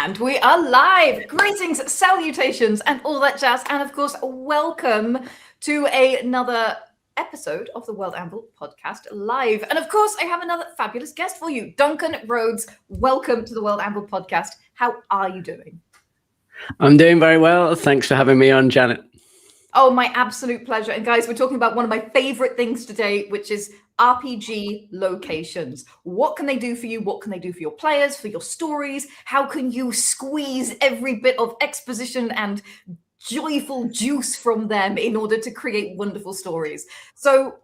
And we are live. Greetings, salutations, and all that jazz. And of course, welcome to another episode of the World Amble podcast live. And of course, I have another fabulous guest for you, Duncan Rhodes. Welcome to the World Amble podcast. How are you doing? I'm doing very well. Thanks for having me on, Janet. Oh, my absolute pleasure. And guys, we're talking about one of my favorite things today, which is RPG locations. What can they do for you? What can they do for your players, for your stories? How can you squeeze every bit of exposition and joyful juice from them in order to create wonderful stories? So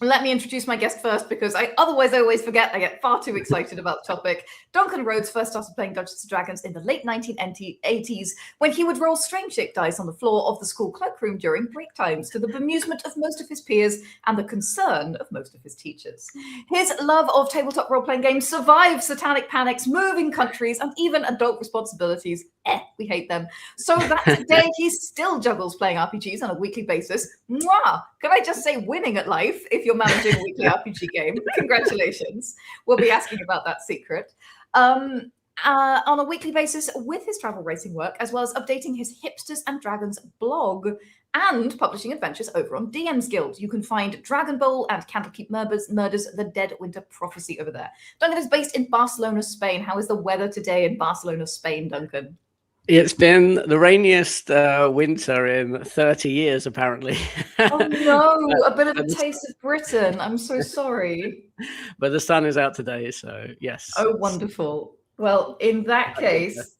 let me introduce my guest first, because I always forget. I get far too excited about the topic. Duncan Rhodes first started playing Dungeons & Dragons in the late 1980s when he would roll strange-shaped dice on the floor of the school cloakroom during break times, to the bemusement of most of his peers and the concern of most of his teachers. His love of tabletop role-playing games survived satanic panics, moving countries, and even adult responsibilities. We hate them. So that today he still juggles playing RPGs on a weekly basis. Mwah! Can I just say winning at life if you're managing a weekly RPG game? Congratulations. We'll be asking about that secret. On a weekly basis with his travel racing work, as well as updating his Hipsters and Dragons blog and publishing adventures over on DM's Guild. You can find Dragon Bowl and Candlekeep Murders, The Dead Winter Prophecy over there. Duncan is based in Barcelona, Spain. How is the weather today in Barcelona, Spain, Duncan? It's been the rainiest winter in 30 years, apparently. Oh no, a bit of a taste of Britain. I'm so sorry. But the sun is out today, so yes. Oh, wonderful. Well, in that case,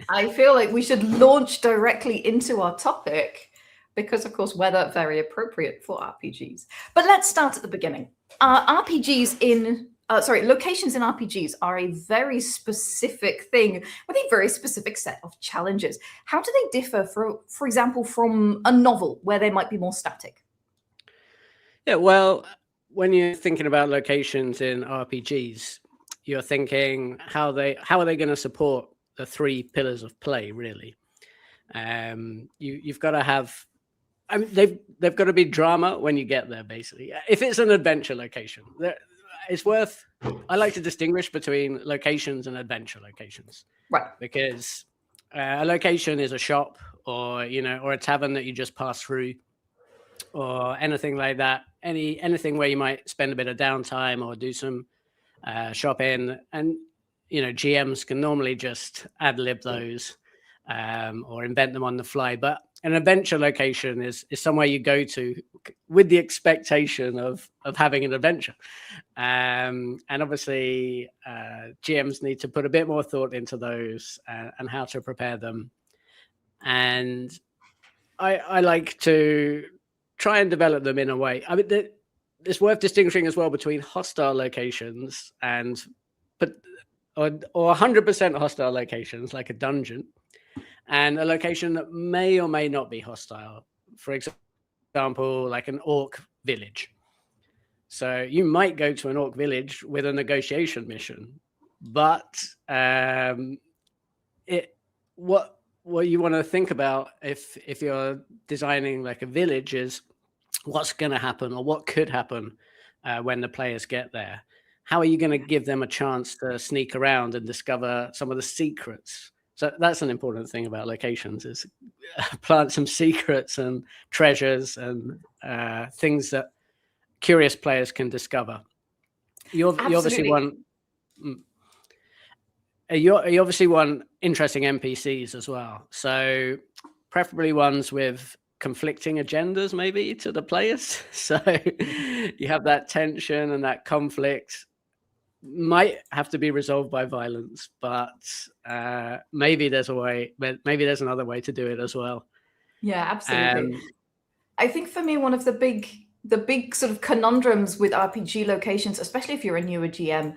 I feel like we should launch directly into our topic, because, of course, weather very appropriate for RPGs. But let's start at the beginning. Locations in RPGs are a very specific thing with a very specific set of challenges. How do they differ, for example, from a novel where they might be more static? Yeah, well, when you're thinking about locations in RPGs, you're thinking how are they going to support the three pillars of play, really. You've got to have, I mean, they've got to be drama when you get there, basically. If it's an adventure location, I like to distinguish between locations and adventure locations, right? Because a location is a shop, or a tavern that you just pass through, or anything like that. Anything where you might spend a bit of downtime or do some shopping, and GMs can normally just ad lib those or invent them on the fly. But an adventure location is somewhere you go to with the expectation of having an adventure. And obviously, GMs need to put a bit more thought into those and how to prepare them. And I like to try and develop them in a way. I mean, it's worth distinguishing as well between hostile locations or 100% hostile locations, like a dungeon, and a location that may or may not be hostile. For example, like an orc village. So you might go to an orc village with a negotiation mission, but what you want to think about if you're designing like a village is what's going to happen, or what could happen when the players get there. How are you going to give them a chance to sneak around and discover some of the secrets? So that's an important thing about locations, is plant some secrets and treasures and things that curious players can discover. You obviously want interesting NPCs as well. So preferably ones with conflicting agendas, maybe, to the players. So you have that tension and that conflict. Might have to be resolved by violence, but maybe there's a way. Maybe there's another way to do it as well. Yeah, absolutely. I think for me, one of the big sort of conundrums with RPG locations, especially if you're a newer GM,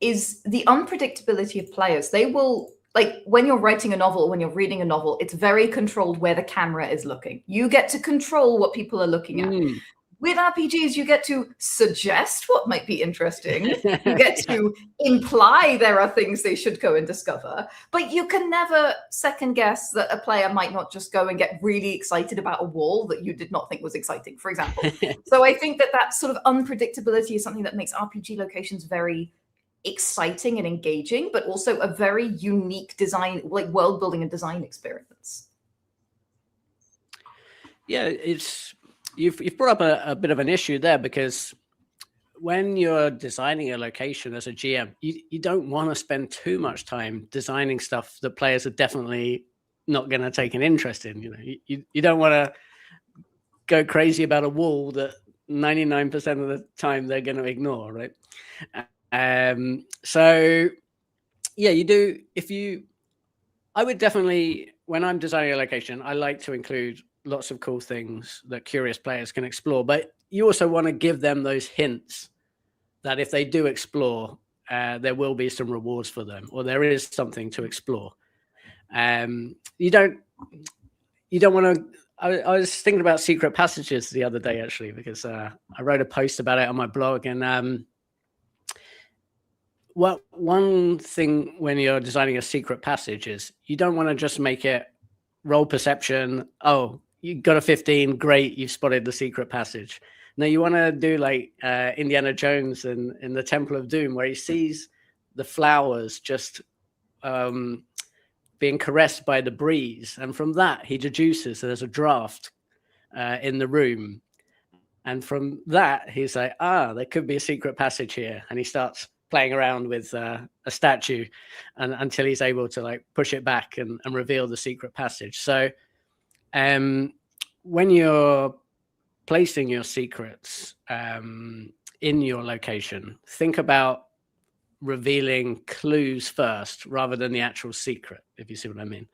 is the unpredictability of players. They will, like, when you're writing a novel, when you're reading a novel, it's very controlled where the camera is looking. You get to control what people are looking at. With RPGs, you get to suggest what might be interesting. You get to imply there are things they should go and discover. But you can never second guess that a player might not just go and get really excited about a wall that you did not think was exciting, for example. So I think that sort of unpredictability is something that makes RPG locations very exciting and engaging, but also a very unique design, like world building and design experience. Yeah, you've brought up a bit of an issue there, because when you're designing a location as a GM, you don't want to spend too much time designing stuff that players are definitely not going to take an interest in. You don't want to go crazy about a wall that 99% of the time they're going to ignore, right? So yeah, you do. I would definitely, when I'm designing a location, I like to include lots of cool things that curious players can explore, but you also want to give them those hints that if they do explore, there will be some rewards for them, or there is something to explore. You don't want to. I was thinking about secret passages the other day, actually, because I wrote a post about it on my blog. And one thing when you're designing a secret passage is you don't want to just make it roll perception. Oh, you got a 15, great, you've spotted the secret passage. No, you want to do like Indiana Jones in the Temple of Doom, where he sees the flowers just being caressed by the breeze, and from that he deduces there's a draft in the room, and from that he's like, there could be a secret passage here, and he starts playing around with a statue and until he's able to like push it back and reveal the secret passage. So when you're placing your secrets in your location, think about revealing clues first rather than the actual secret, if you see what I mean.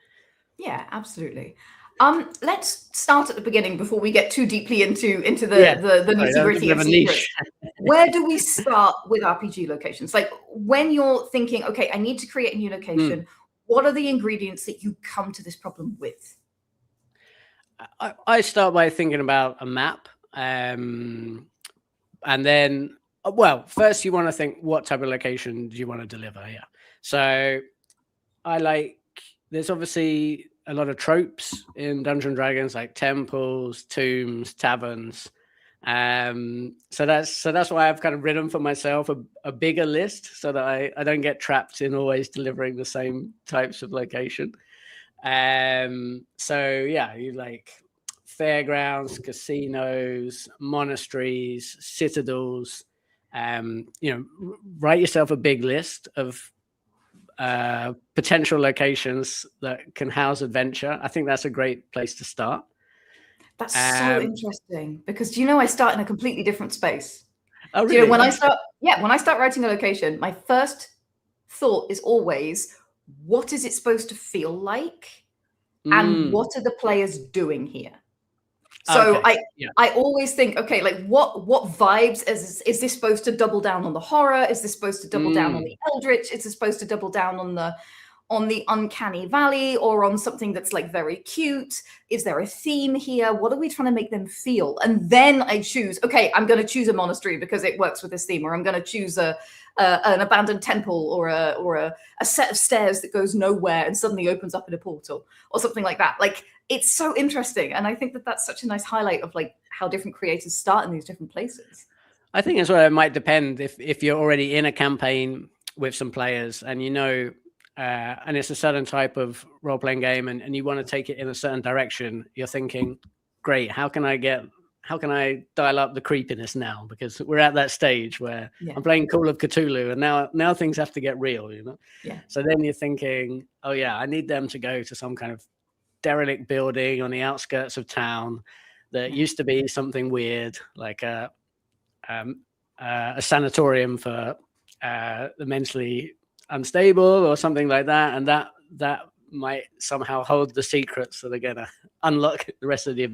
Yeah, absolutely. Let's start at the beginning before we get too deeply into the nitty-gritty of secrets. Where do we start with RPG locations? Like when you're thinking, okay, I need to create a new location, what are the ingredients that you come to this problem with? I start by thinking about a map, and then, well, first you want to think, what type of location do you want to deliver? Yeah. So there's obviously a lot of tropes in Dungeons and Dragons, like temples, tombs, taverns. So that's why I've kind of written for myself a bigger list, so that I don't get trapped in always delivering the same types of location. So yeah, you like fairgrounds, casinos, monasteries, citadels. Write yourself a big list of potential locations that can house adventure. I think that's a great place to start. That's so interesting, because I start in a completely different space. Oh, really? When I start writing a location, my first thought is always, what is it supposed to feel like? And what are the players doing here? So I always think, okay, like what vibes is this supposed to double down on the horror? Is this supposed to double down on the eldritch? Is this supposed to double down on the uncanny valley, or on something that's like very cute? Is there a theme here? What are we trying to make them feel? And then I choose, okay, I'm going to choose a monastery because it works with this theme, or I'm going to choose an abandoned temple, or a set of stairs that goes nowhere and suddenly opens up in a portal, or something like that. Like, it's so interesting, and I think that that's such a nice highlight of like how different creators start in these different places. I think as well, it might depend if you're already in a campaign with some players, and and it's a certain type of role-playing game, and you want to take it in a certain direction. You're thinking, great, how can I dial up the creepiness now? Because we're at that stage where I'm playing Call of Cthulhu, and now things have to get real, Yeah. So then you're thinking, oh yeah, I need them to go to some kind of derelict building on the outskirts of town that used to be something weird, like a sanatorium for the mentally unstable, or something like that, and that might somehow hold the secrets that are going to unlock the rest of the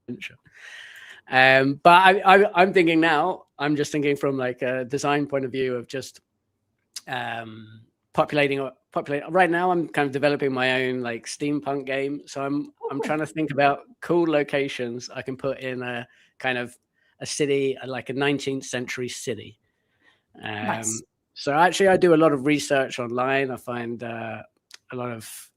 adventure. But I'm thinking now, I'm just thinking from like a design point of view of just populating. Right now, I'm kind of developing my own like steampunk game, so I'm trying to think about cool locations I can put in a kind of a city, like a 19th century city. Nice. So actually, I do a lot of research online. I find a lot of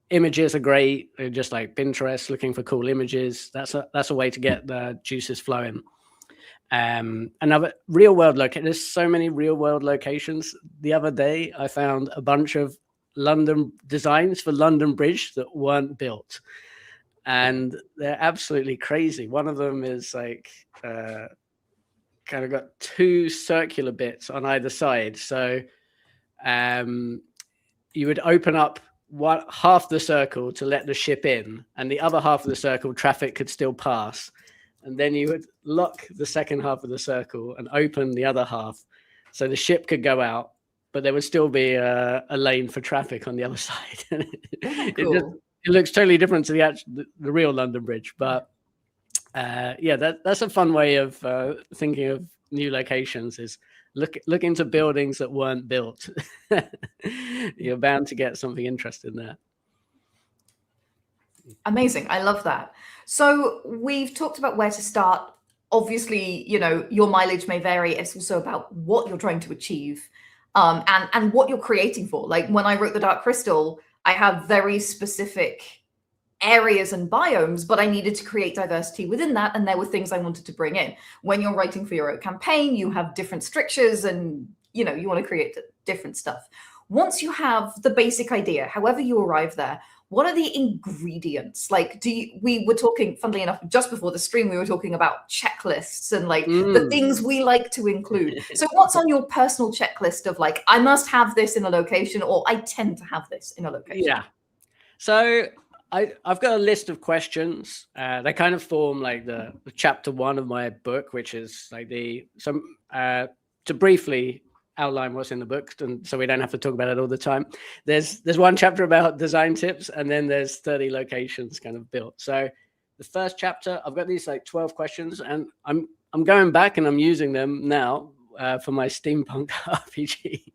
images are great. Just like Pinterest, looking for cool images. That's a way to get the juices flowing. Another real world location. There's so many real world locations. The other day, I found a bunch of London designs for London Bridge that weren't built, and they're absolutely crazy. One of them is like kind of got two circular bits on either side. So you would open up half the circle to let the ship in, and the other half of the circle, traffic could still pass. And then you would lock the second half of the circle and open the other half so the ship could go out, but there would still be a lane for traffic on the other side. Cool. It looks totally different to the real London Bridge. But that's a fun way of thinking of new locations, is look into buildings that weren't built. You're bound to get something interesting there. Amazing. I love that. So we've talked about where to start. Obviously, your mileage may vary. It's also about what you're trying to achieve, and what you're creating for. Like when I wrote the Dark Crystal, I have very specific areas and biomes, but I needed to create diversity within that, and there were things I wanted to bring in. When you're writing for your own campaign, you have different strictures, and you want to create different stuff. Once you have the basic idea, however you arrive there, what are the ingredients? Like, we were talking, funnily enough, just before the stream, we were talking about checklists and like the things we like to include. So what's on your personal checklist of like, I must have this in a location, or I tend to have this in a location? Yeah. So I've got a list of questions. They kind of form like the chapter 1 of my book, which is like to briefly outline what's in the book, and so we don't have to talk about it all the time. There's one chapter about design tips, and then there's 30 locations kind of built. So the first chapter, I've got these like 12 questions, and I'm going back and I'm using them now for my steampunk RPG,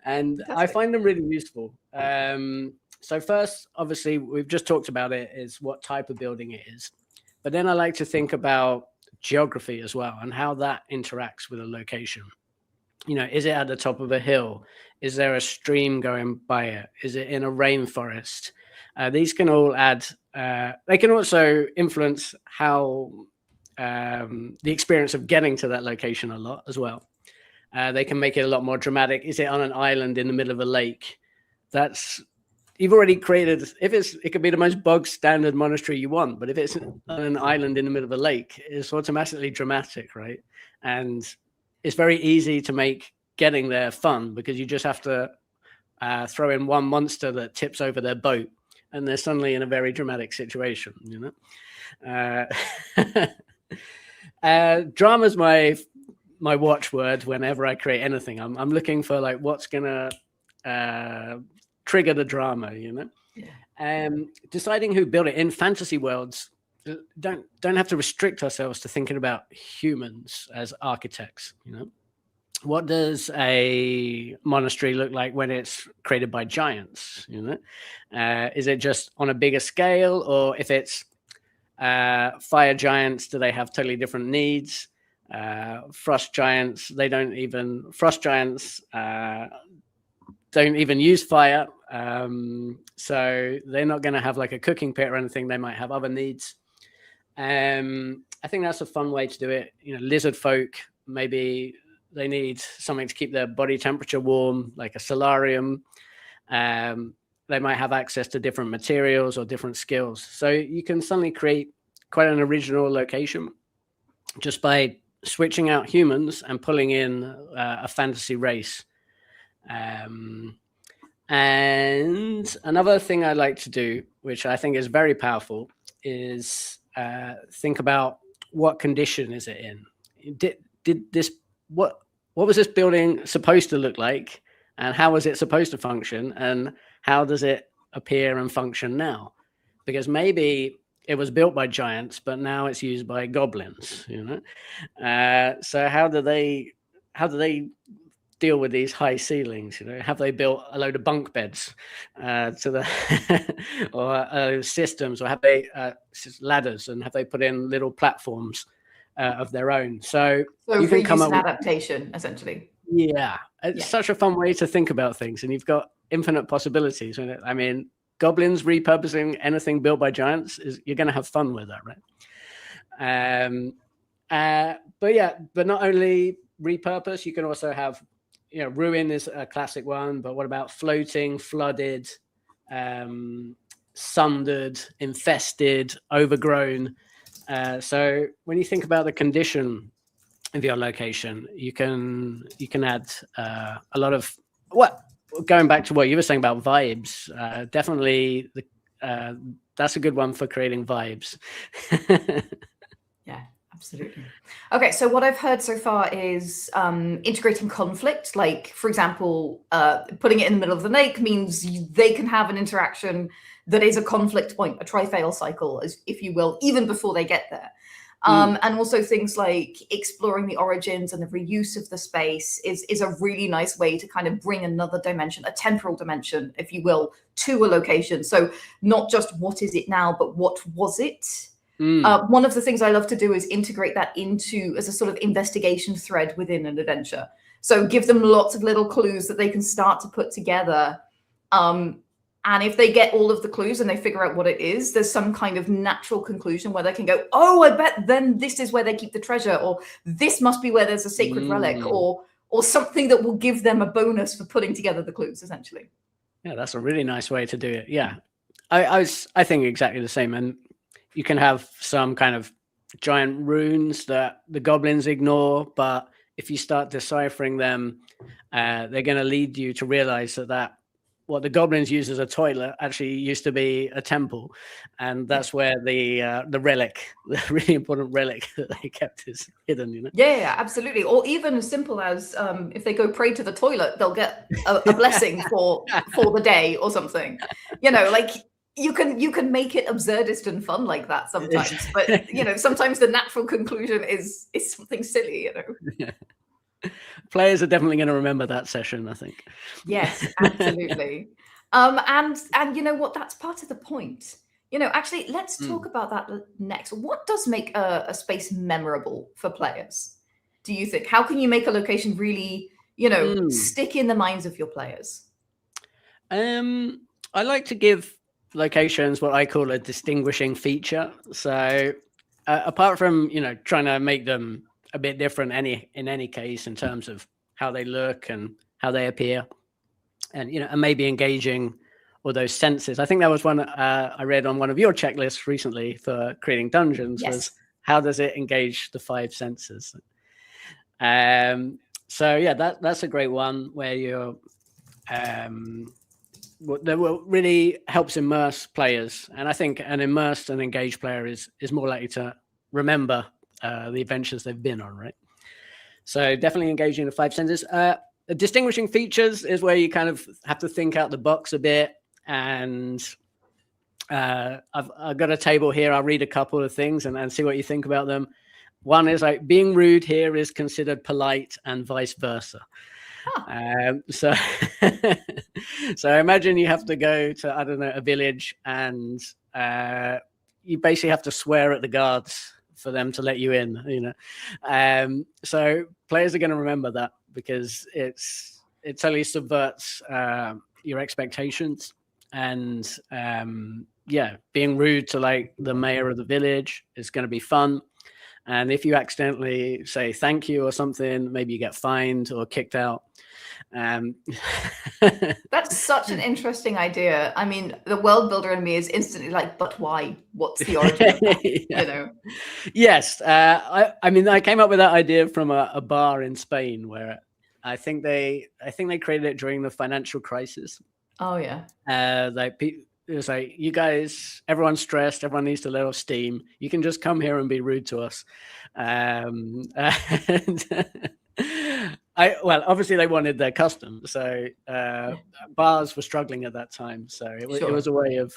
and I find them really useful. So first, obviously, we've just talked about it, is what type of building it is. But then I like to think about geography as well, and how that interacts with a location. Is it at the top of a hill? Is there a stream going by it? Is it in a rainforest? These can all add, they can also influence how the experience of getting to that location a lot as well. They can make it a lot more dramatic. Is it on an island in the middle of a lake? You've already created, it could be the most bog standard monastery you want, but if it's on an island in the middle of a lake, it's automatically dramatic, right? And it's very easy to make getting there fun, because you just have to throw in one monster that tips over their boat, and they're suddenly in a very dramatic situation, Drama's my watchword whenever I create anything. I'm looking for like what's gonna trigger the drama, Deciding who built it in fantasy worlds, don't have to restrict ourselves to thinking about humans as architects. What does a monastery look like when it's created by giants? Is it just on a bigger scale, or if it's fire giants, do they have totally different needs? Frost giants don't even use fire, so they're not going to have like a cooking pit or anything. They might have other needs. I think that's a fun way to do it. Lizard folk, maybe they need something to keep their body temperature warm, like a solarium. They might have access to different materials or different skills. So you can suddenly create quite an original location just by switching out humans and pulling in a fantasy race. And another thing I like to do, which I think is very powerful, is think about what condition is it in? What was this building supposed to look like, and how was it supposed to function, and how does it appear and function now? Because maybe it was built by giants, but now it's used by goblins. So how do they deal with these high ceilings? Have they built a load of bunk beds or systems, or have they ladders, and have they put in little platforms of their own? So you can come up with adaptation, essentially. Yeah, it's such a fun way to think about things, and you've got infinite possibilities. I mean, goblins repurposing anything built by giants you're going to have fun with that, right? But not only repurpose, you can also have, ruin is a classic one, but what about floating, flooded, sundered, infested, overgrown? So when you think about the condition of your location, you can add a lot of going back to what you were saying about vibes. Definitely that's a good one for creating vibes. Yeah, absolutely. Okay, so what I've heard so far is integrating conflict. Like, for example, putting it in the middle of the lake means they can have an interaction that is a conflict point, a try-fail cycle, if you will, even before they get there. And also things like exploring the origins and the reuse of the space is a really nice way to kind of bring another dimension, a temporal dimension, if you will, to a location. So not just what is it now, but what was it? One of the things I love to do is integrate that as a sort of investigation thread within an adventure. So give them lots of little clues that they can start to put together. And if they get all of the clues and they figure out what it is, there's some kind of natural conclusion where they can go, oh, I bet then this is where they keep the treasure, or this must be where there's a sacred relic, or something that will give them a bonus for putting together the clues, essentially. Yeah, that's a really nice way to do it. Yeah, I think exactly the same. And you can have some kind of giant runes that the goblins ignore, but if you start deciphering them, they're going to lead you to realize that what the goblins use as a toilet actually used to be a temple, and that's where the relic, the really important relic that they kept, is hidden. Yeah, absolutely. Or even as simple as if they go pray to the toilet, they'll get a blessing for the day or something. Like you can make it absurdist and fun like that sometimes, but sometimes the natural conclusion is something silly. Yeah. Players are definitely going to remember that session, I think. Yes, absolutely. And you know what? That's part of the point. Actually, let's talk about that next. What does make a space memorable for players, do you think? How can you make a location really, stick in the minds of your players? I like to give locations what I call a distinguishing feature. So apart from, trying to make them a bit different in any case in terms of how they look and how they appear, and and maybe engaging all those senses. I think that was one I read on one of your checklists recently for creating dungeons. Yes. Was how does it engage the 5 senses? So yeah, that's a great one where you're that really helps immerse players, and I think an immersed and engaged player is more likely to remember the adventures they've been on, right? So definitely engaging the 5 senses. Distinguishing features is where you kind of have to think out the box a bit. And I've got a table here. I'll read a couple of things and see what you think about them. One is like, being rude here is considered polite and vice versa. So imagine you have to go to, I don't know, a village, and you basically have to swear at the guards for them to let you in, so players are going to remember that because it totally subverts your expectations. And being rude to like the mayor of the village is going to be fun. And if you accidentally say thank you or something, maybe you get fined or kicked out. That's such an interesting idea. I mean, the world builder in me is instantly like, but why? What's the origin of that? Yes. I mean, I came up with that idea from a bar in Spain where I think they created it during the financial crisis. Oh yeah. It was like, you guys, everyone's stressed, everyone needs to let off steam. You can just come here and be rude to us. Obviously they wanted their custom, so bars were struggling at that time. So it was a way of,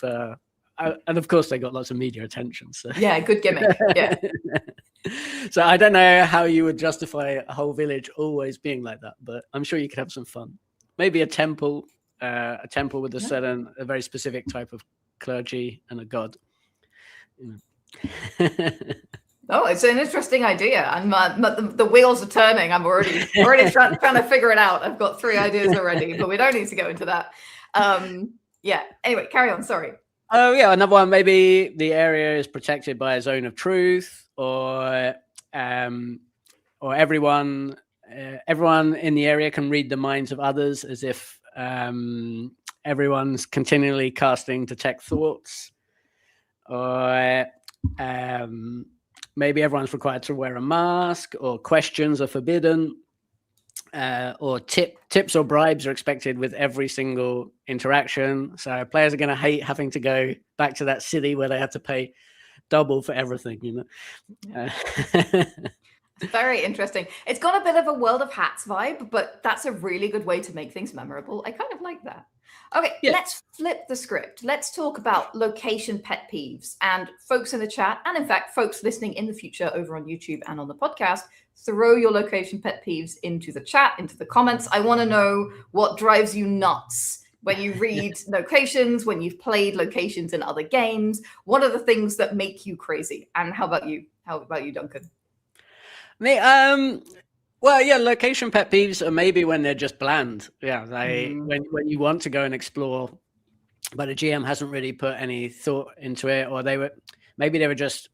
and of course they got lots of media attention. So yeah, good gimmick. Yeah. So I don't know how you would justify a whole village always being like that, but I'm sure you could have some fun. Maybe a temple with a very specific type of clergy and a god. Oh, it's an interesting idea, and the wheels are turning. I'm already trying to figure it out. I've got 3 ideas already, but we don't need to go into that. Yeah. Anyway, carry on. Sorry. Oh yeah, another one. Maybe the area is protected by a zone of truth, or or everyone in the area can read the minds of others, as if everyone's continually casting detect thoughts, or maybe everyone's required to wear a mask, or questions are forbidden, or tips or bribes are expected with every single interaction. So players are going to hate having to go back to that city where they had to pay double for everything, you know. Very interesting. It's got a bit of a World of Hats vibe, but that's a really good way to make things memorable. I kind of like that. Okay, let's flip the script. Let's talk about location pet peeves. And folks in the chat, and in fact, folks listening in the future over on YouTube and on the podcast, throw your location pet peeves into the chat, into the comments. I want to know what drives you nuts when you read locations, when you've played locations in other games. What are the things that make you crazy? And how about you? How about you, Duncan? Me, well, yeah, location pet peeves are maybe when they're just bland. Yeah, when you want to go and explore, but the GM hasn't really put any thought into it, or they were just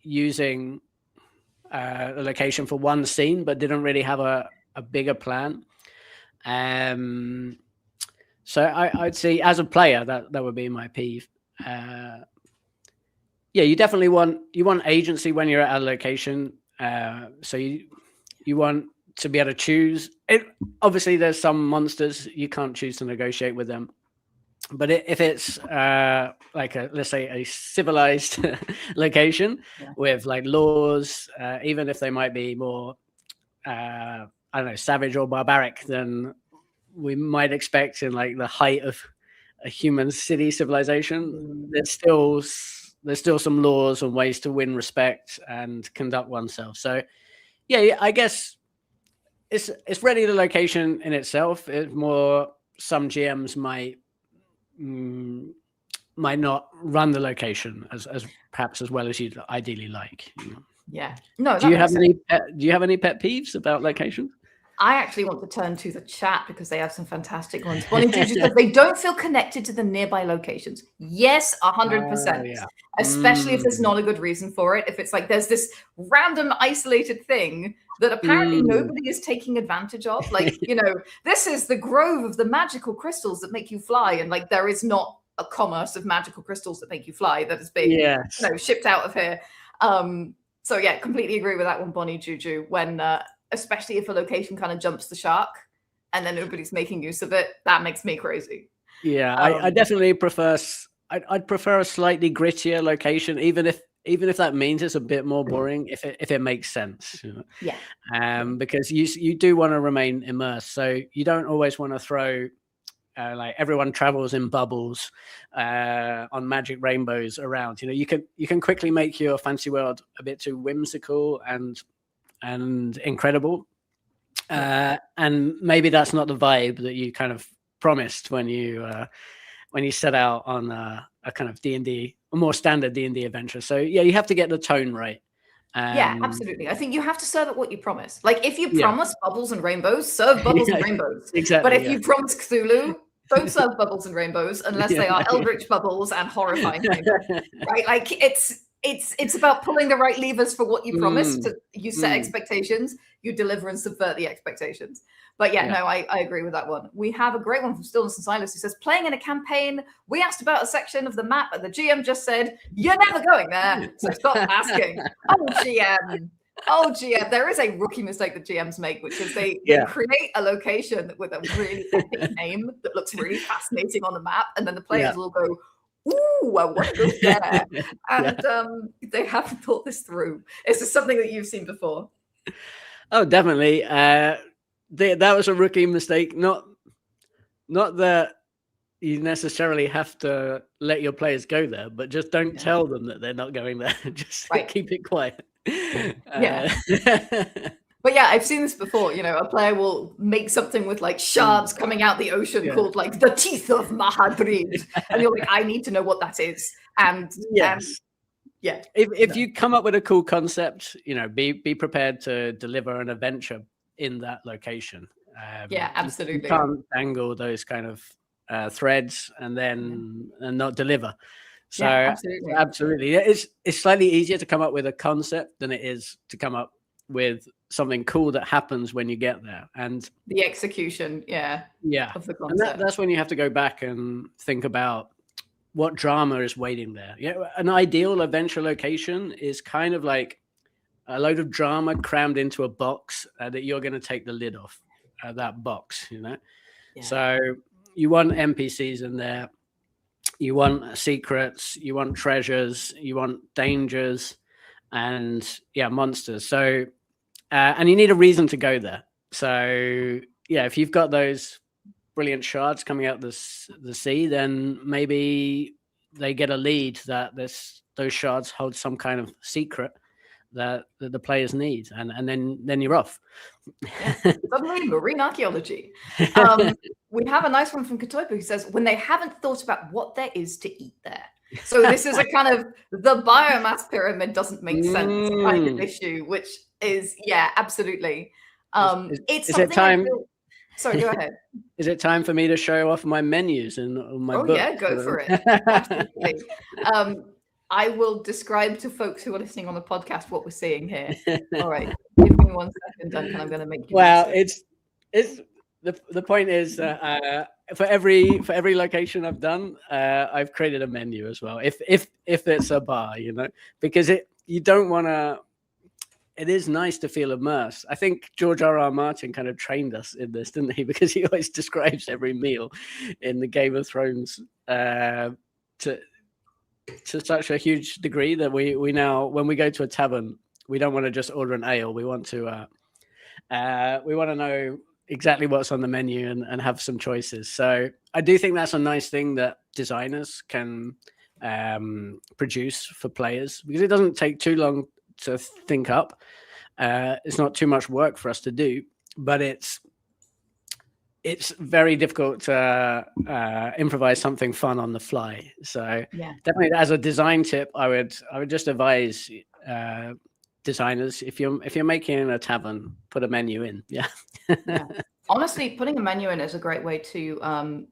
using a location for one scene, but didn't really have a bigger plan. So I'd say, as a player, that would be my peeve. Yeah, you definitely want agency when you're at a location. So you want to be able to choose it. Obviously, there's some monsters you can't choose to negotiate with them, but if it's like let's say a civilized location with like laws, even if they might be more I don't know, savage or barbaric than we might expect in like the height of a human city civilization, there's still some laws and ways to win respect and conduct oneself. So yeah, I guess it's really the location in itself. It's more, some GMs might not run the location as perhaps as well as you'd ideally like. You know? Yeah. No. Do you have any pet peeves about locations? I actually want to turn to the chat because they have some fantastic ones. Bonnie Juju says they don't feel connected to the nearby locations. Yes, 100%. Yeah. Especially if there's not a good reason for it. If it's like there's this random isolated thing that apparently nobody is taking advantage of. Like, you know, this is the grove of the magical crystals that make you fly. And like, there is not a commerce of magical crystals that make you fly that is being shipped out of here. So yeah, completely agree with that one, Bonnie Juju, when especially if a location kind of jumps the shark and then nobody's making use of it, that makes me crazy. Yeah, I definitely prefer, I'd prefer a slightly grittier location, even if that means it's a bit more boring, if it makes sense. You know? Yeah. Because you do want to remain immersed. So you don't always want to throw like everyone travels in bubbles on magic rainbows around. You know, you can quickly make your fantasy world a bit too whimsical and incredible, and maybe that's not the vibe that you kind of promised when you set out on a kind of D&D, a more standard D&D adventure. So yeah, you have to get the tone right. Yeah, absolutely. I think you have to serve at what you promise. Like if you promise bubbles and rainbows, serve bubbles and rainbows. Exactly. But if you promise Cthulhu, don't serve bubbles and rainbows unless they are eldritch bubbles and horrifying rainbows. Right? Like it's about pulling the right levers for what you promised. You set expectations, you deliver and subvert the expectations. But yeah, no, I agree with that one. We have a great one from Stillness and Silas who says, playing in a campaign, we asked about a section of the map and the GM just said, you're never going there, so stop asking. Oh, GM, there is a rookie mistake that GMs make, which is they create a location with a really epic name that looks really fascinating on the map, and then the players will go, ooh, I want to go there. And they haven't thought this through. Is this something that you've seen before? Oh, definitely. That was a rookie mistake. Not that you necessarily have to let your players go there, but just don't tell them that they're not going there. Just keep it quiet. But yeah, I've seen this before. You know, a player will make something with like shards coming out the ocean called like the teeth of Mahadrid. And you're like, I need to know what that is. And if you come up with a cool concept, you know, be prepared to deliver an adventure in that location. Absolutely. You can't dangle those kind of threads and then and not deliver. So Yeah, absolutely. It's slightly easier to come up with a concept than it is to come up with something cool that happens when you get there. And the execution, of the and concept. that's when you have to go back and think about what drama is waiting there. An ideal adventure location is kind of like a load of drama crammed into a box that you're going to take the lid off that box, Yeah. So you want NPCs in there, you want secrets, you want treasures, you want dangers, and monsters. So and you need a reason to go there. So if you've got those brilliant shards coming out the sea, then maybe they get a lead that those shards hold some kind of secret that the players need, and then you're off. Suddenly, marine archaeology. We have a nice one from Katoipa who says, when they haven't thought about what there is to eat there. So this is a kind of the biomass pyramid doesn't make sense kind of issue, which is, absolutely. It's is it time? Sorry, go ahead. Is it time for me to show off my menus and my book? Yeah, go for it. Absolutely. I will describe to folks who are listening on the podcast what we're seeing here. All right. Give me 1 second, Duncan. I'm going to make you. Well, it's the point is for every location I've done, I've created a menu as well. If it's a bar, because you don't want to. It is nice to feel immersed. I think George R.R. Martin kind of trained us in this, didn't he? Because he always describes every meal in the Game of Thrones to such a huge degree that we now, when we go to a tavern, we don't want to just order an ale. We want to know exactly what's on the menu and have some choices. So I do think that's a nice thing that designers can produce for players, because it doesn't take too long to think up. It's not too much work for us to do, but it's very difficult to improvise something fun on the fly. So definitely, as a design tip, I would just advise designers, if you're making a tavern, put a menu in. Yeah. Honestly, putting a menu in is a great way to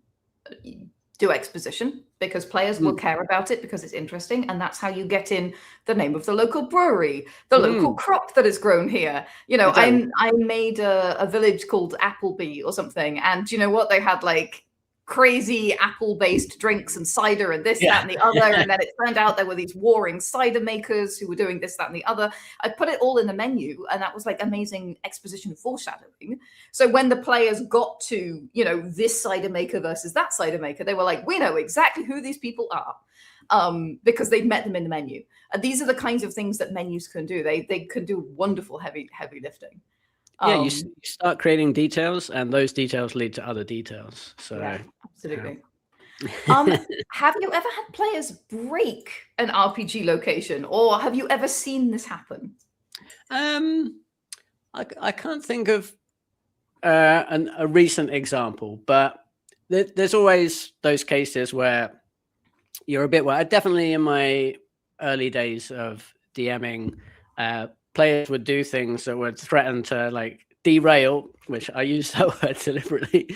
do exposition, because players will care about it because it's interesting, and that's how you get in the name of the local brewery, the local crop that is grown here. Exactly. I made a village called Appleby or something, and you know what? They had like crazy apple-based drinks and cider and this, that, and the other. And then it turned out there were these warring cider makers who were doing this, that, and the other. I put it all in the menu, and that was like amazing exposition foreshadowing. So when the players got to, this cider maker versus that cider maker, they were like, we know exactly who these people are, because they've met them in the menu. These are the kinds of things that menus can do. They can do wonderful heavy lifting. You start creating details, and those details lead to other details. So absolutely. Have you ever had players break an RPG location, or have you ever seen this happen? I can't think of a recent example, but there's always those cases where you're a bit. Well, definitely in my early days of DMing, players would do things that would threaten to like derail, which I use that word deliberately,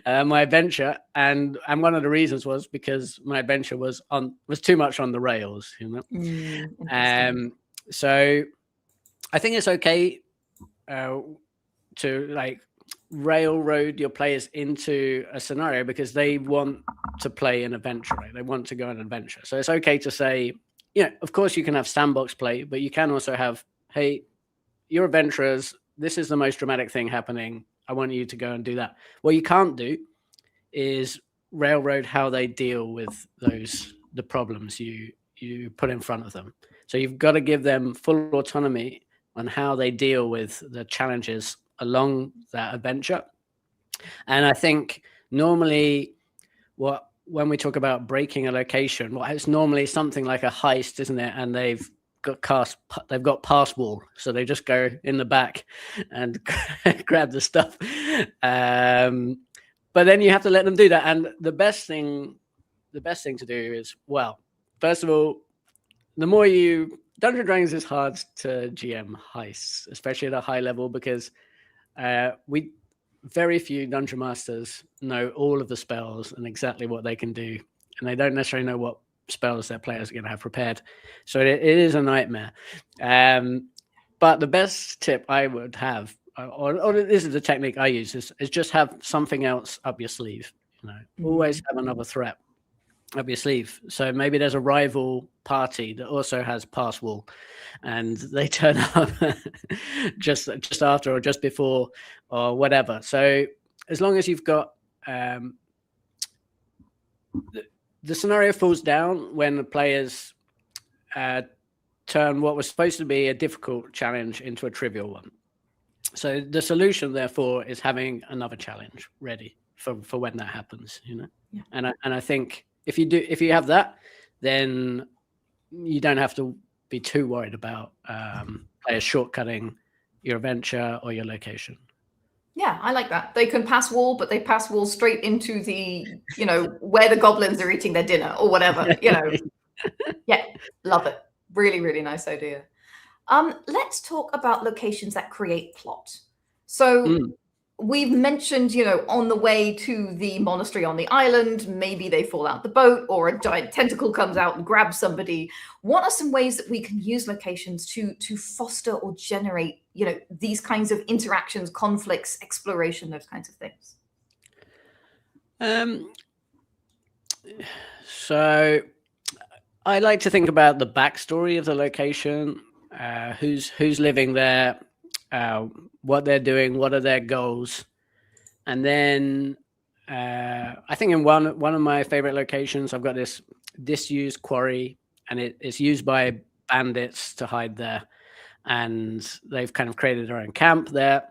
my adventure, and one of the reasons was because my adventure was too much on the rails, so I think it's okay to like railroad your players into a scenario because they want to play an adventure, right? They want to go on an adventure. So it's okay to say, of course you can have sandbox play, but you can also have, hey, you're adventurers, this is the most dramatic thing happening, I want you to go and do that. What you can't do is railroad how they deal with the problems you put in front of them. So you've got to give them full autonomy on how they deal with the challenges along that adventure. And I think normally when we talk about breaking a location, it's normally something like a heist, isn't it? And they've got pass wall, so they just go in the back and grab the stuff. But then you have to let them do that. And the best thing to do is, well, first of all, the more Dungeons & Dragons is hard to GM heists, especially at a high level, because very few dungeon masters know all of the spells and exactly what they can do, and they don't necessarily know what spells that players are going to have prepared. So it is a nightmare. But the best tip I would have, or this is the technique I use, is just have something else up your sleeve. Always have another threat up your sleeve. So maybe there's a rival party that also has pass wall, and they turn up just after or just before or whatever. So as long as you've got the scenario falls down when the players turn what was supposed to be a difficult challenge into a trivial one. So the solution, therefore, is having another challenge ready for when that happens. Yeah. And I think if you have that, then you don't have to be too worried about players shortcutting your adventure or your location. Yeah, I like that. They can pass wall, but they pass wall straight into the, where the goblins are eating their dinner or whatever, Yeah, love it. Really, really nice idea. Let's talk about locations that create plot. So we've mentioned, on the way to the monastery on the island, maybe they fall out the boat or a giant tentacle comes out and grabs somebody. What are some ways that we can use locations to foster or generate, these kinds of interactions, conflicts, exploration, those kinds of things? So I like to think about the backstory of the location, who's living there, what they're doing, what are their goals. And then I think in one of my favorite locations, I've got this disused quarry, and it's used by bandits to hide there. And they've kind of created their own camp there.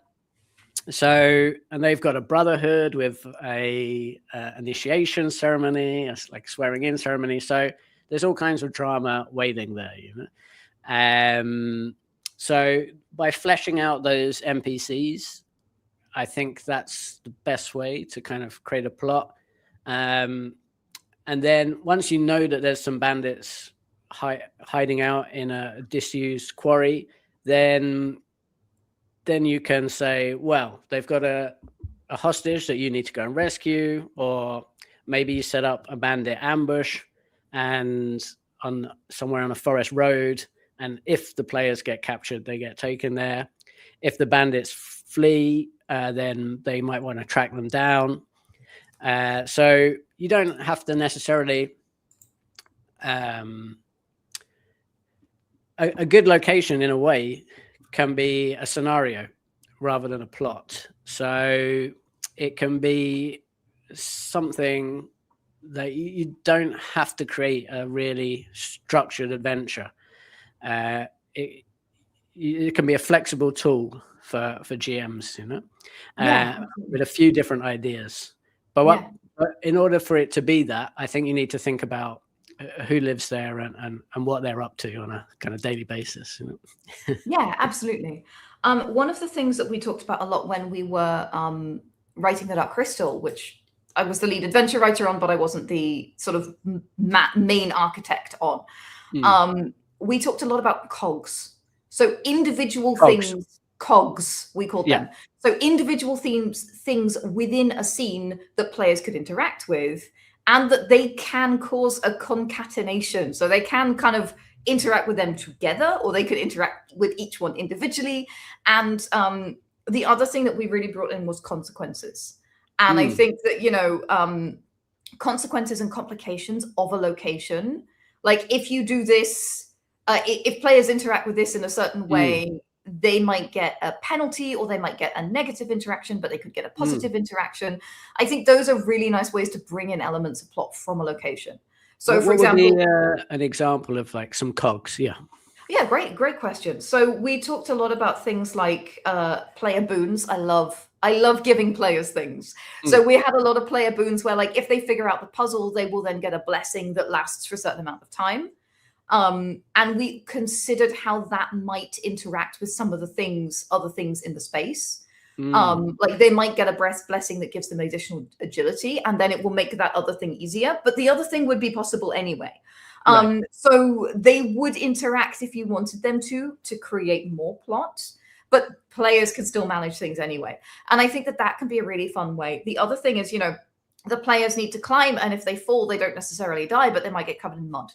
So, and they've got a brotherhood with a initiation ceremony, a like swearing in ceremony. So there's all kinds of drama waiting there, So by fleshing out those NPCs, I think that's the best way to kind of create a plot. And then once you know that there's some bandits hiding out in a disused quarry, then you can say, well, they've got a hostage that you need to go and rescue, or maybe you set up a bandit ambush and somewhere on a forest road. And if the players get captured, they get taken there. If the bandits flee, then they might want to track them down. So you don't have to necessarily... a good location, in a way, can be a scenario rather than a plot. So it can be something that you don't have to create a really structured adventure. It can be a flexible tool for GMs, with a few different ideas. But in order for it to be that, I think you need to think about who lives there and what they're up to on a kind of daily basis. Yeah, absolutely. One of the things that we talked about a lot when we were writing The Dark Crystal, which I was the lead adventure writer on, but I wasn't the sort of main architect on. We talked a lot about cogs. So individual things, cogs, we called them. So individual things within a scene that players could interact with, and that they can cause a concatenation. So they can kind of interact with them together, or they could interact with each one individually. And the other thing that we really brought in was consequences. And I think that, consequences and complications of a location, like if you do this, if players interact with this in a certain way, they might get a penalty, or they might get a negative interaction, but they could get a positive interaction. I think those are really nice ways to bring in elements of plot from a location. So, for example, would be, an example of like some cogs? Yeah, great question. So we talked a lot about things like player boons. I love giving players things. So we had a lot of player boons where, like, if they figure out the puzzle, they will then get a blessing that lasts for a certain amount of time. And we considered how that might interact with some of the other things in the space. Like they might get a blessing that gives them additional agility, and then it will make that other thing easier. But the other thing would be possible anyway. So they would interact if you wanted them to create more plot, but players can still manage things anyway. And I think that can be a really fun way. The other thing is, the players need to climb, and if they fall, they don't necessarily die, but they might get covered in mud.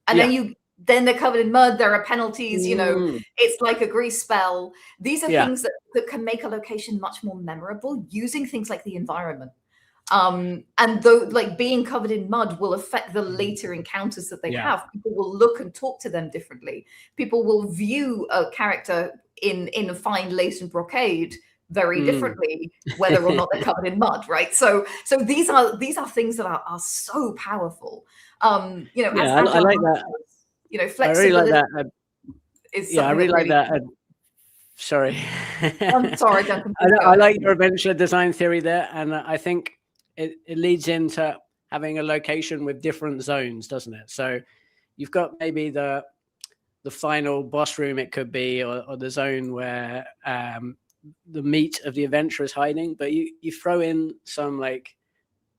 And then they're covered in mud. There are penalties, it's like a grease spell. These are things that can make a location much more memorable using things like the environment. And though, like, being covered in mud will affect the later encounters that they have. People will look and talk to them differently. People will view a character in a fine lace and brocade very differently, whether or not they're covered in mud, right? So these are things that are so powerful. I like that. Flexibility. I really like that. I really like that. Sorry. I'm sorry, Duncan. I like your adventure design theory there, and I think it leads into having a location with different zones, doesn't it? So you've got maybe the final boss room, it could be, or the zone where the meat of the adventure is hiding, but you throw in some like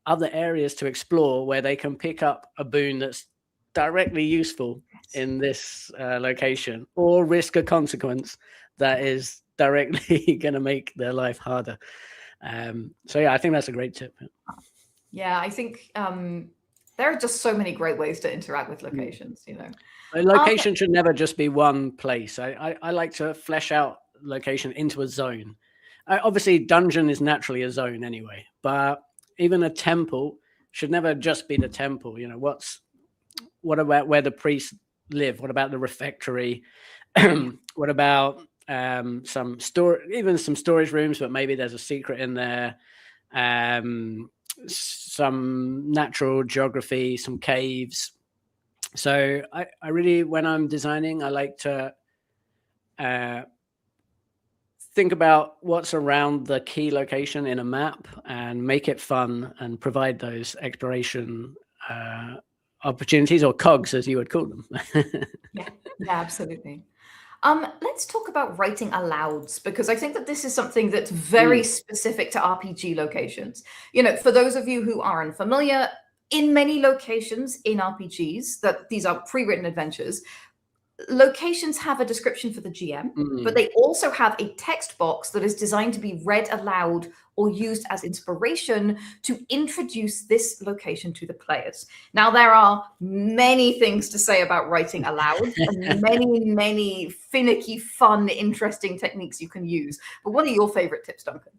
other areas to explore where they can pick up a boon that's directly useful in this location, or risk a consequence that is directly going to make their life harder. I think that's a great tip. I think there are just so many great ways to interact with locations. A location should never just be one place. I like to flesh out location into a zone. Obviously dungeon is naturally a zone anyway, but even a temple should never just be the temple. What about where the priests live? What about the refectory? What about some storage rooms, but maybe there's a secret in there. Some natural geography, some caves. So I really, when I'm designing, I like to think about what's around the key location in a map and make it fun and provide those exploration opportunities, or cogs as you would call them. yeah, absolutely. Let's talk about writing alouds, because I think that this is something that's very specific to RPG locations. For those of you who aren't familiar, in many locations in RPGs, that these are pre-written adventures, locations have a description for the GM, but they also have a text box that is designed to be read aloud or used as inspiration to introduce this location to the players. Now, there are many things to say about writing aloud, and many finicky, fun, interesting techniques you can use. But what are your favorite tips, Duncan?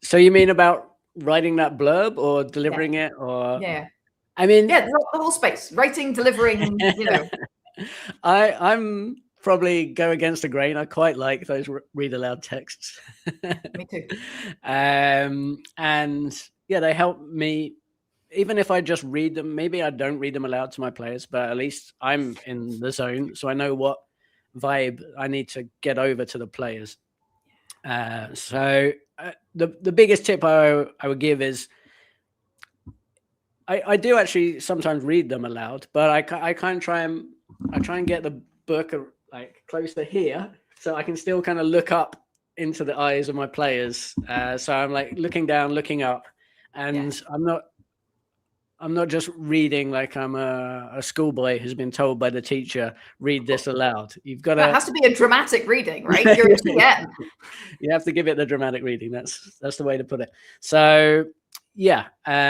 So you mean about writing that blurb or delivering it, or? Yeah. I mean, the whole space, writing, delivering, I'm probably go against the grain. I quite like those read aloud texts. Me too. And they help me, even if I just read them. Maybe I don't read them aloud to my players, but at least I'm in the zone, so I know what vibe I need to get over to the players. The biggest tip I would give is, I do actually sometimes read them aloud, but I kind of try and get the book like closer here, so I can still kind of look up into the eyes of my players. So I'm like looking down, looking up, and I'm not just reading like I'm a schoolboy who's been told by the teacher, read this aloud. You've got to. It has to be a dramatic reading, right? You're a GM. You have to give it the dramatic reading. That's the way to put it. So that's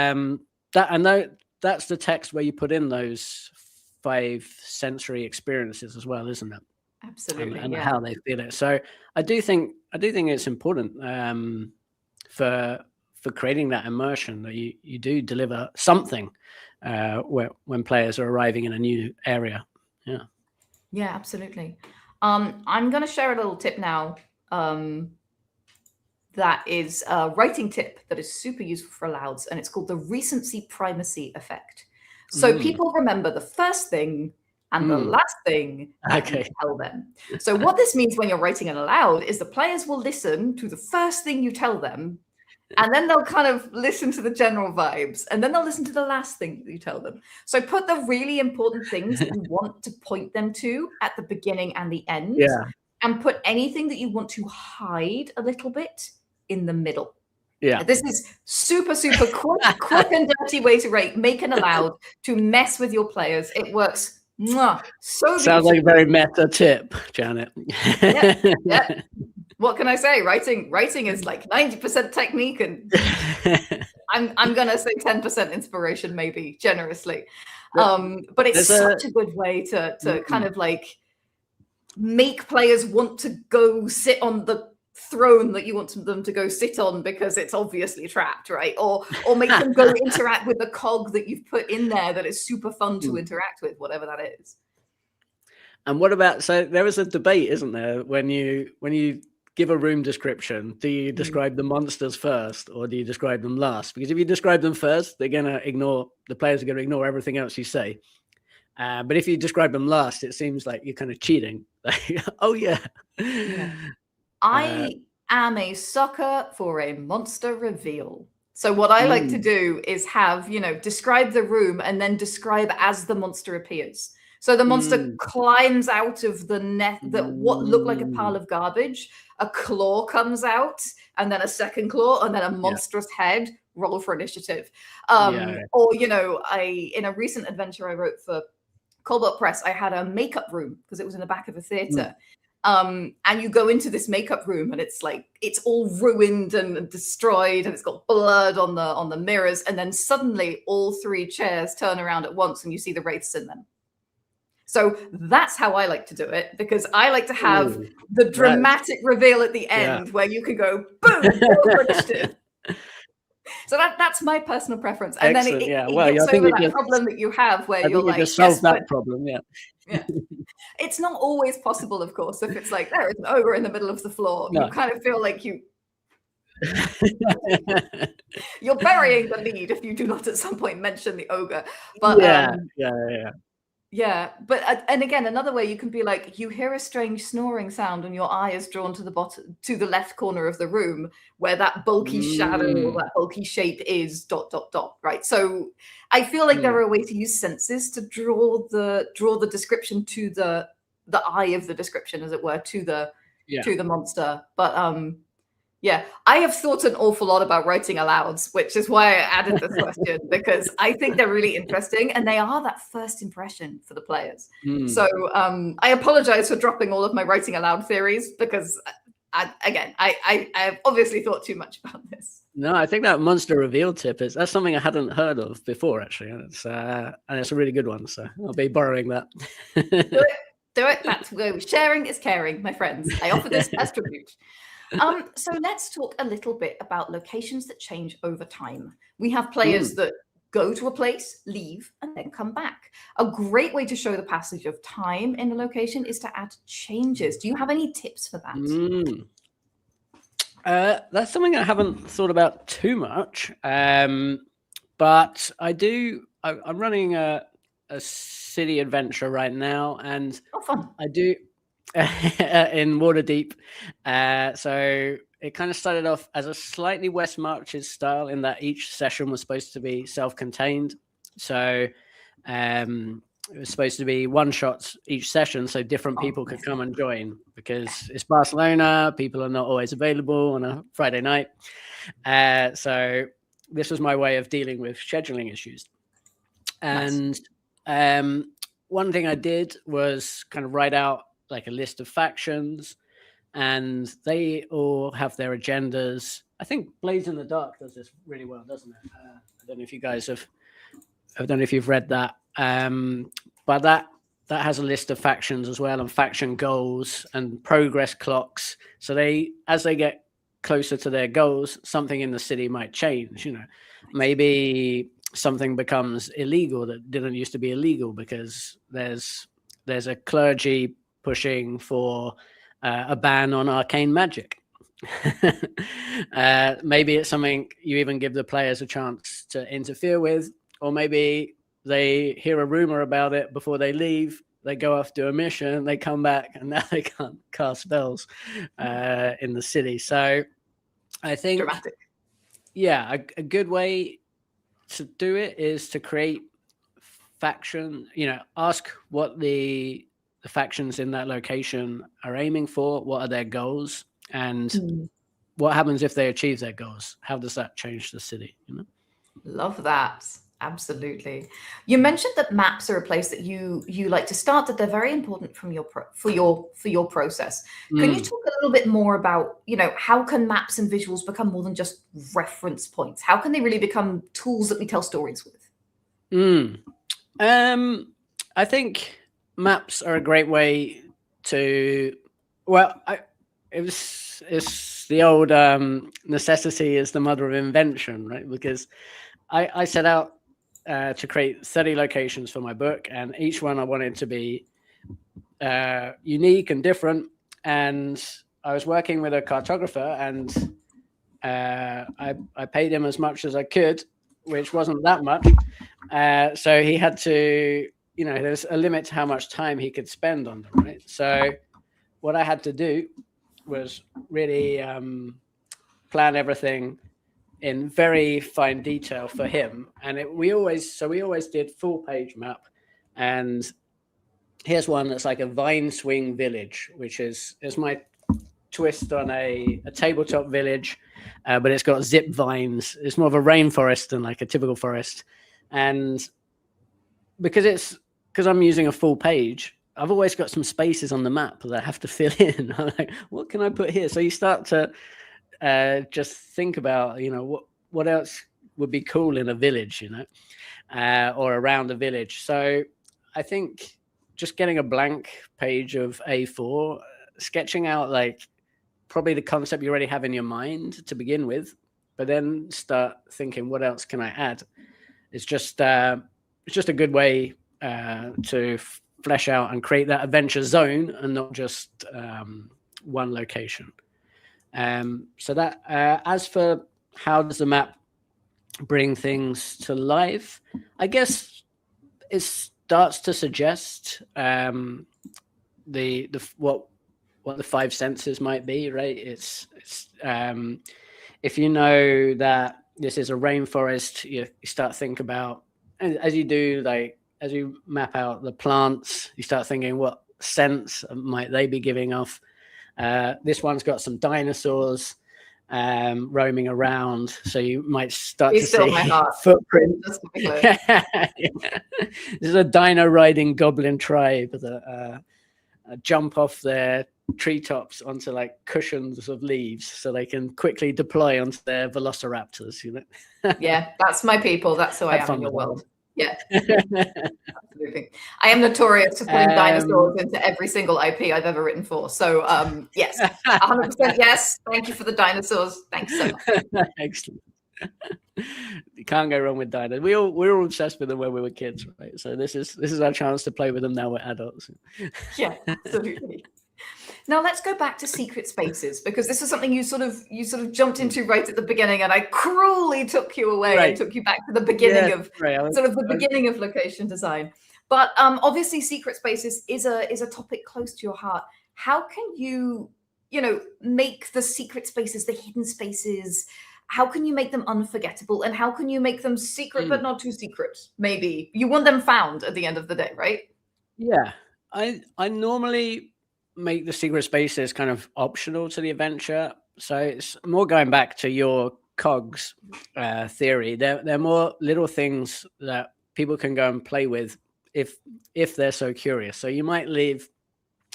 the text where you put in those 5 sensory experiences as well, isn't it? Absolutely. And how they feel it. So I do think it's important for creating that immersion, that you do deliver something when players are arriving in a new area. Yeah, absolutely. I'm going to share a little tip now. That is a writing tip that is super useful for alouds, and it's called the recency primacy effect. So people remember the first thing and the last thing that you tell them. So what this means when you're writing it aloud is the players will listen to the first thing you tell them, and then they'll kind of listen to the general vibes, and then they'll listen to the last thing that you tell them. So put the really important things that you want to point them to at the beginning and the end, and put anything that you want to hide a little bit in the middle. This is super quick and dirty way to make an aloud to mess with your players. It works so sounds like a very meta tip, Janet. What can I say? Writing is like 90% technique and I'm gonna say 10% inspiration, maybe generously. But it's such a good way to kind of like make players want to go sit on the throne that you want them to go sit on because it's obviously trapped, right? Or make them go interact with the cog that you've put in there that is super fun to interact with, whatever that is. And what about, so there is a debate, isn't there, when you give a room description, do you describe the monsters first or do you describe them last? Because if you describe them first, the players are going to ignore everything else you say. But if you describe them last, it seems like you're kind of cheating. Oh yeah. I am a sucker for a monster reveal. So what I like to do is have, describe the room and then describe as the monster appears. So the monster climbs out of the net that what looked like a pile of garbage, a claw comes out, and then a second claw, and then a monstrous head. Roll for initiative. Or, in a recent adventure I wrote for Cobalt Press, I had a makeup room because it was in the back of a theater. And you go into this makeup room and it's like, it's all ruined and destroyed and it's got blood on the mirrors. And then suddenly all 3 chairs turn around at once and you see the wraiths in them. So that's how I like to do it, because I like to have the dramatic reveal at the end where you can go, boom, initiative. So that's my personal preference. And excellent, then it well, gets over that problem that you have where you're like, just solve that problem, It's not always possible, of course, if it's like, there is an ogre in the middle of the floor. No. You kind of feel like you're burying the lead if you do not at some point mention the ogre. But but and again, another way you can be like, you hear a strange snoring sound and your eye is drawn to the left corner of the room where that bulky shadow or that bulky shape is ... right? So I feel like there are ways to use senses to draw the description to the eye of the description, as it were, to the monster. But I have thought an awful lot about writing alouds, which is why I added this question, because I think they're really interesting and they are that first impression for the players. So I apologize for dropping all of my writing aloud theories, because I've obviously thought too much about this. No, I think that monster reveal tip that's something I hadn't heard of before, actually. And it's a really good one. So I'll be borrowing that. Do it. That's where sharing is caring, my friends. I offer this as tribute. So let's talk a little bit about locations that change over time. We have players that go to a place, leave, and then come back. A great way to show the passage of time in a location is to add changes. Do you have any tips for that? That's something I haven't thought about too much, but I do. I'm running a city adventure right now, and fun. I do. In Waterdeep. So it kind of started off as a slightly West Marches style, in that each session was supposed to be self-contained. So it was supposed to be one-shots each session, so different people could come and join, because it's Barcelona, people are not always available on a Friday night. So this was my way of dealing with scheduling issues. And one thing I did was kind of write out like a list of factions, and they all have their agendas. I think Blades in the Dark does this really well, doesn't it? I don't know if you guys I don't know if you've read that, but that has a list of factions as well, and faction goals and progress clocks. So as they get closer to their goals, something in the city might change. Maybe something becomes illegal that didn't used to be illegal, because there's a clergy pushing for a ban on arcane magic. Maybe it's something you even give the players a chance to interfere with, or maybe they hear a rumor about it before they leave, they go off, do a mission, they come back, and now they can't cast spells in the city. So I think dramatic. A good way to do it is to create faction, ask what the factions in that location are aiming for, what are their goals, and what happens if they achieve their goals. How does that change the city? Love that. Absolutely. You mentioned that maps are a place that you like to start, that they're very important from for your process. Can you Mm. talk a little bit more about, how can maps and visuals become more than just reference points? How can they really become tools that we tell stories with? Mm. I think maps are a great way to, well, it's the old necessity is the mother of invention, right? Because I set out to create 30 locations for my book, and each one I wanted to be unique and different. And I was working with a cartographer, and I paid him as much as I could, which wasn't that much. So he had to, there's a limit to how much time he could spend on them, right? So what I had to do was really plan everything in very fine detail for him. And we always did full page map. And here's one that's like a vine swing village, which is my twist on a tabletop village, but it's got zip vines. It's more of a rainforest than like a typical forest. And because I'm using a full page, I've always got some spaces on the map that I have to fill in. I'm like, what can I put here? So you start to just think about, what else would be cool in a village, or around a village. So I think just getting a blank page of A4, sketching out like probably the concept you already have in your mind to begin with, but then start thinking, what else can I add? It's just a good way to flesh out and create that adventure zone and not just one location. So that as for how does the map bring things to life, I guess it starts to suggest the what the five senses might be, right? It's if you know that this is a rainforest, you start thinking about, and as you map out the plants, you start thinking what scents might they be giving off. This one's got some dinosaurs roaming around, so you might start to see footprints. Yeah. This is a dino riding goblin tribe that jump off their treetops onto like cushions of leaves so they can quickly deploy onto their velociraptors. Yeah, that's my people. That's who I am in your world. Yeah, absolutely. I am notorious for putting dinosaurs into every single IP I've ever written for. So yes, 100% yes. Thank you for the dinosaurs. Thanks so much. Excellent. You can't go wrong with dinosaurs. We were all obsessed with them when we were kids, right? So this is our chance to play with them now we're adults. Yeah, absolutely. Now let's go back to secret spaces, because this is something you sort of jumped into right at the beginning, and I cruelly took you away and took you back to the beginning of the beginning of location design. But obviously, secret spaces is a topic close to your heart. How can you make the secret spaces, the hidden spaces? How can you make them unforgettable, and how can you make them secret but not too secret? Maybe you want them found at the end of the day, right? Yeah, I normally make the secret spaces kind of optional to the adventure. So it's more going back to your cogs theory. They're more little things that people can go and play with if they're so curious. So you might leave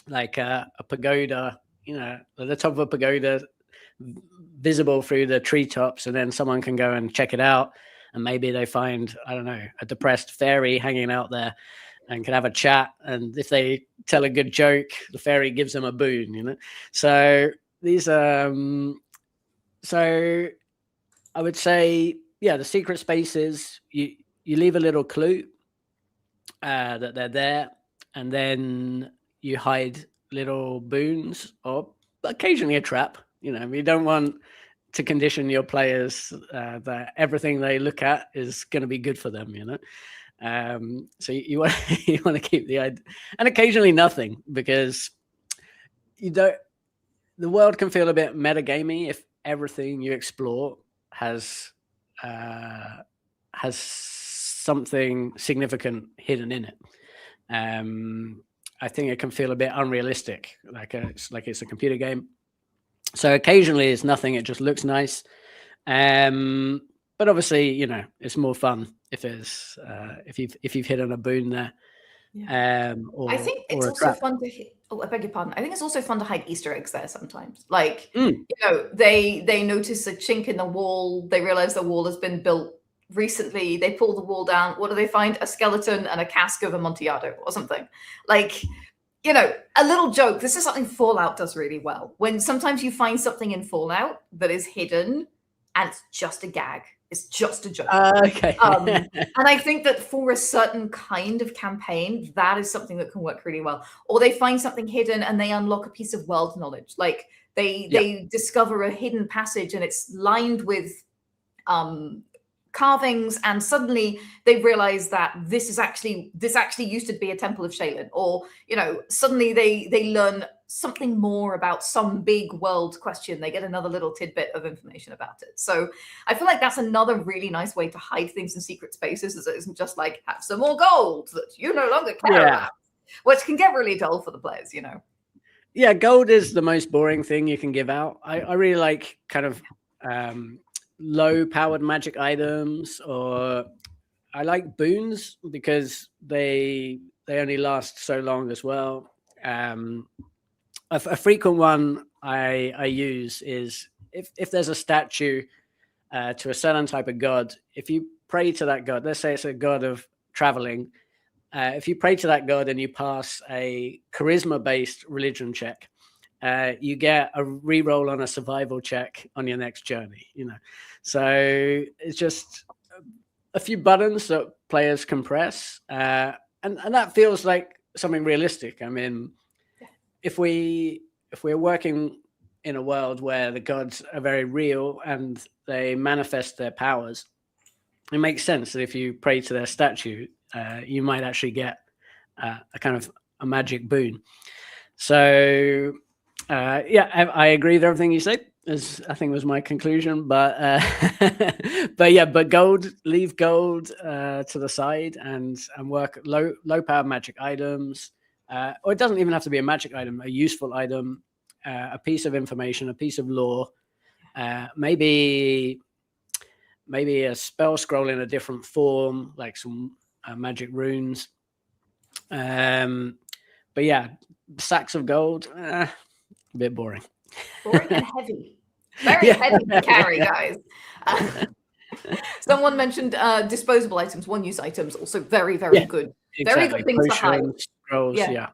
like a pagoda, at the top of a pagoda, visible through the treetops, and then someone can go and check it out, and maybe they find, I don't know, a depressed fairy hanging out there and can have a chat. And if they tell a good joke, the fairy gives them a boon, So these so I would say, yeah, the secret spaces, you leave a little clue that they're there, and then you hide little boons or occasionally a trap. You don't want to condition your players that everything they look at is going to be good for them, So you want to keep the idea, and occasionally nothing, because the world can feel a bit metagamey if everything you explore has something significant hidden in it. I think it can feel a bit unrealistic, like it's a computer game. So occasionally it's nothing; it just looks nice. but obviously, it's more fun if it's if you've hidden a boon there. Yeah. Or I think it's or a also trap. fun to I beg your pardon. I think it's also fun to hide Easter eggs there sometimes. Like, Mm, they notice a chink in the wall, they realize the wall has been built recently, they pull the wall down. What do they find? A skeleton and a cask of Amontillado or something. Like, a little joke. This is something Fallout does really well. When sometimes you find something in Fallout that is hidden and it's just a gag. It's just a joke. okay. And I think that for a certain kind of campaign, that is something that can work really well. Or they find something hidden and they unlock a piece of world knowledge. Like they discover a hidden passage and it's lined with carvings, and suddenly they realize that this actually used to be a temple of Shaylin. Or suddenly they learn something more about some big world question. They get another little tidbit of information about it. So I feel like that's another really nice way to hide things in secret spaces, is it isn't just like, have some more gold that you no longer care about, which can get really dull for the players. Yeah, gold is the most boring thing you can give out. I really like kind of low powered magic items, or I like boons because they only last so long as well. A frequent one I use is if there's a statue to a certain type of god, if you pray to that god, let's say it's a god of traveling, if you pray to that god and you pass a charisma based religion check, you get a reroll on a survival check on your next journey. So it's just a few buttons that players can press, and that feels like something realistic. I mean, if we're working in a world where the gods are very real and they manifest their powers, it makes sense that if you pray to their statue, you might actually get a kind of a magic boon. So I agree with everything you said, as I think was my conclusion. But but gold, leave gold to the side and work low power magic items. Or it doesn't even have to be a magic item, a useful item, a piece of information, a piece of lore, maybe a spell scroll in a different form, like some magic runes. But yeah, sacks of gold, a bit boring. Boring and heavy. Very heavy to carry, guys. Someone mentioned disposable items, one-use items, also very, very good. Exactly. Very good things to hide. Scrolls, yeah.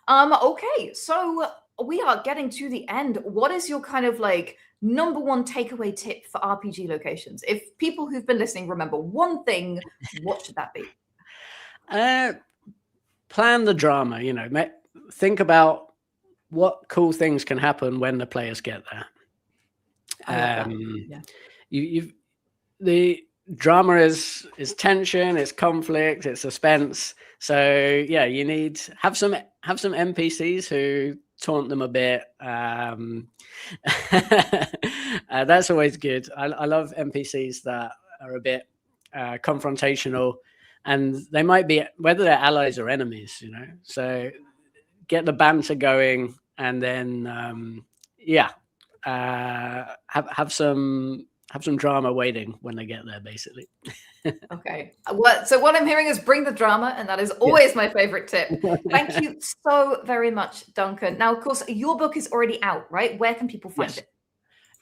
Okay, so we are getting to the end. What is your kind of like number one takeaway tip for RPG locations? If people who've been listening remember one thing, what should that be? Plan the drama. Think about what cool things can happen when the players get there. The drama is tension, it's conflict, it's suspense. So you need have some NPCs who taunt them a bit. That's always good. I love NPCs that are a bit confrontational, and they might be, whether they're allies or enemies, so get the banter going, and then have some drama waiting when they get there, basically. Okay. So what I'm hearing is bring the drama, and that is always my favorite tip. Thank you so very much, Duncan. Now, of course, your book is already out, right? Where can people find it?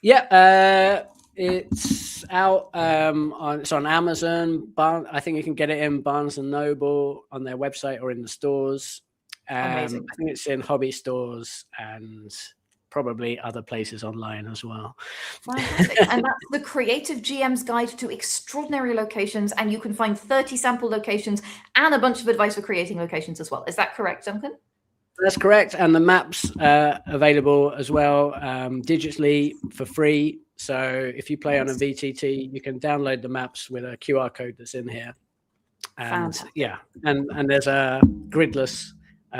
Yeah, it's out. It's on Amazon. I think you can get it in Barnes and Noble on their website or in the stores. Amazing. I think it's in hobby stores and probably other places online as well. Fantastic. And that's The Creative GM's Guide to Extraordinary Locations, and you can find 30 sample locations and a bunch of advice for creating locations as well. Is that correct, Duncan? That's correct. And the maps are available as well digitally for free. So if you play on a VTT, you can download the maps with a QR code that's in here. And and there's a gridless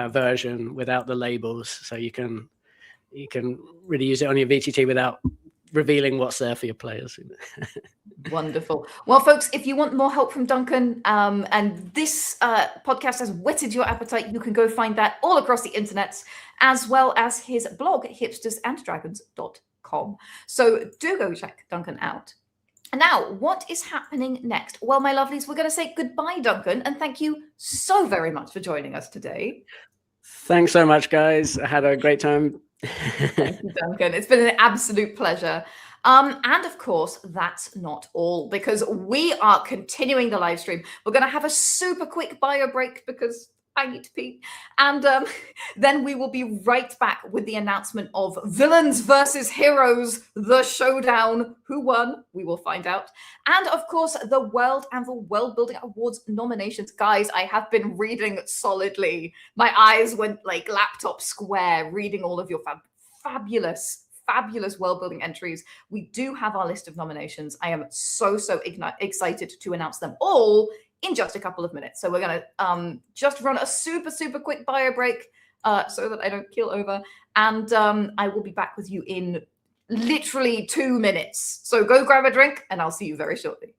version without the labels, so you can really use it on your VTT without revealing what's there for your players. Wonderful. Well, folks, if you want more help from Duncan, and this podcast has whetted your appetite, you can go find that all across the internet, as well as his blog at hipstersanddragons.com. So do go check Duncan out. Now, what is happening next? Well, my lovelies, we're going to say goodbye, Duncan, and thank you so very much for joining us today. Thanks so much, guys. I had a great time. Thank you, Duncan. It's been an absolute pleasure. And of course, that's not all, because we are continuing the live stream. We're going to have a super quick bio break because I need to pee. And then we will be right back with the announcement of Villains versus Heroes, the showdown. Who won? We will find out. And of course, the World and the World Building Awards nominations. Guys, I have been reading solidly. My eyes went like laptop square reading all of your fabulous world building entries. We do have our list of nominations. I am so excited to announce them all in just a couple of minutes. So we're going to just run a super quick bio break so that I don't keel over. And I will be back with you in literally 2 minutes. So go grab a drink and I'll see you very shortly.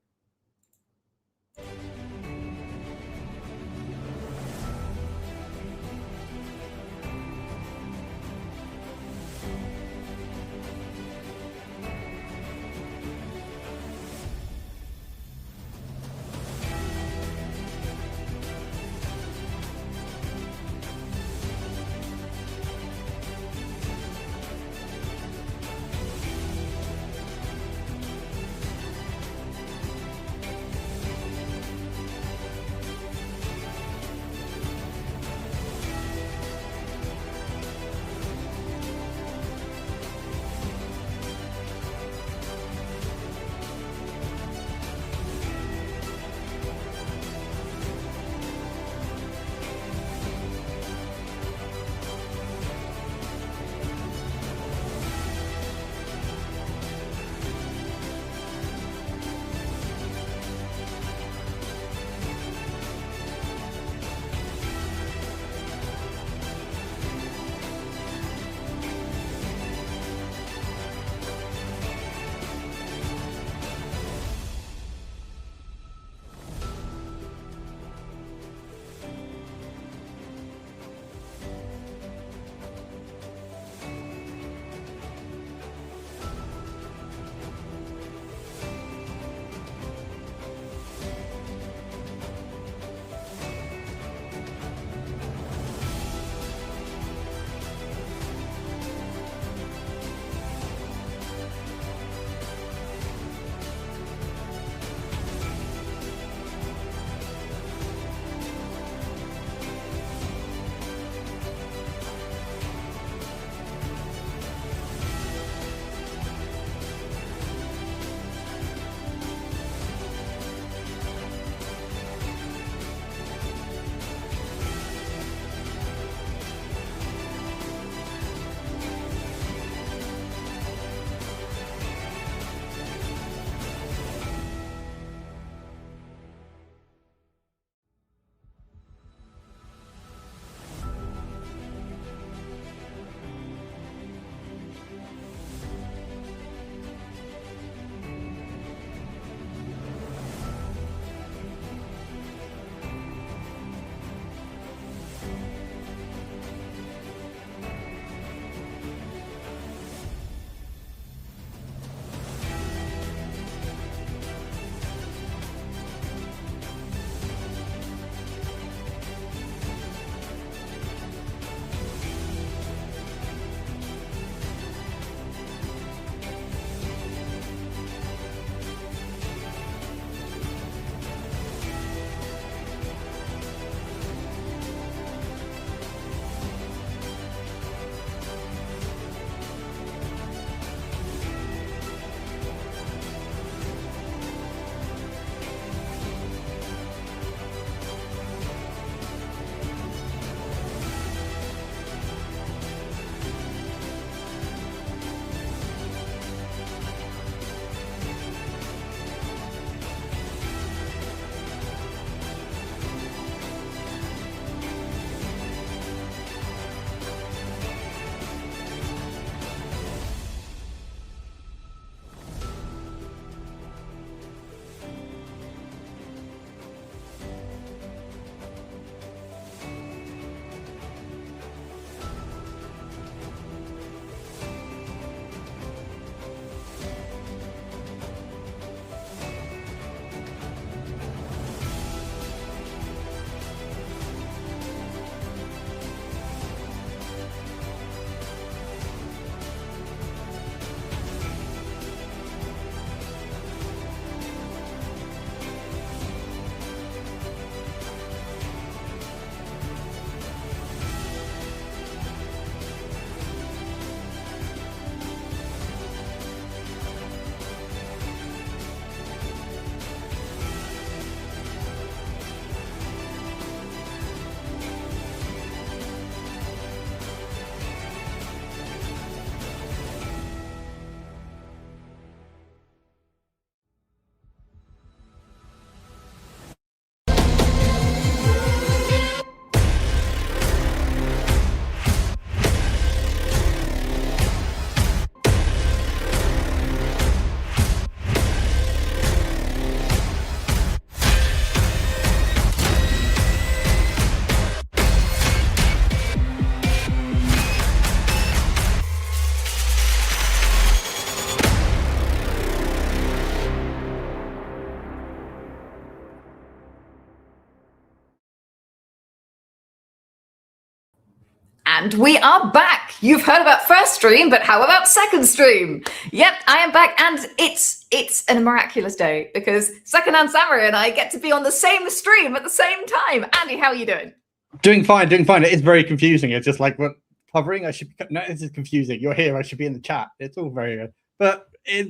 And we are back. You've heard about first stream, but how about second stream? Yep, I am back, and it's a miraculous day because Secondhand Samurai and I get to be on the same stream at the same time. Andy, how are you doing? Doing fine. It is very confusing. It's just like, what, covering? I should be, no, this is confusing. You're here. I should be in the chat. It's all very good. But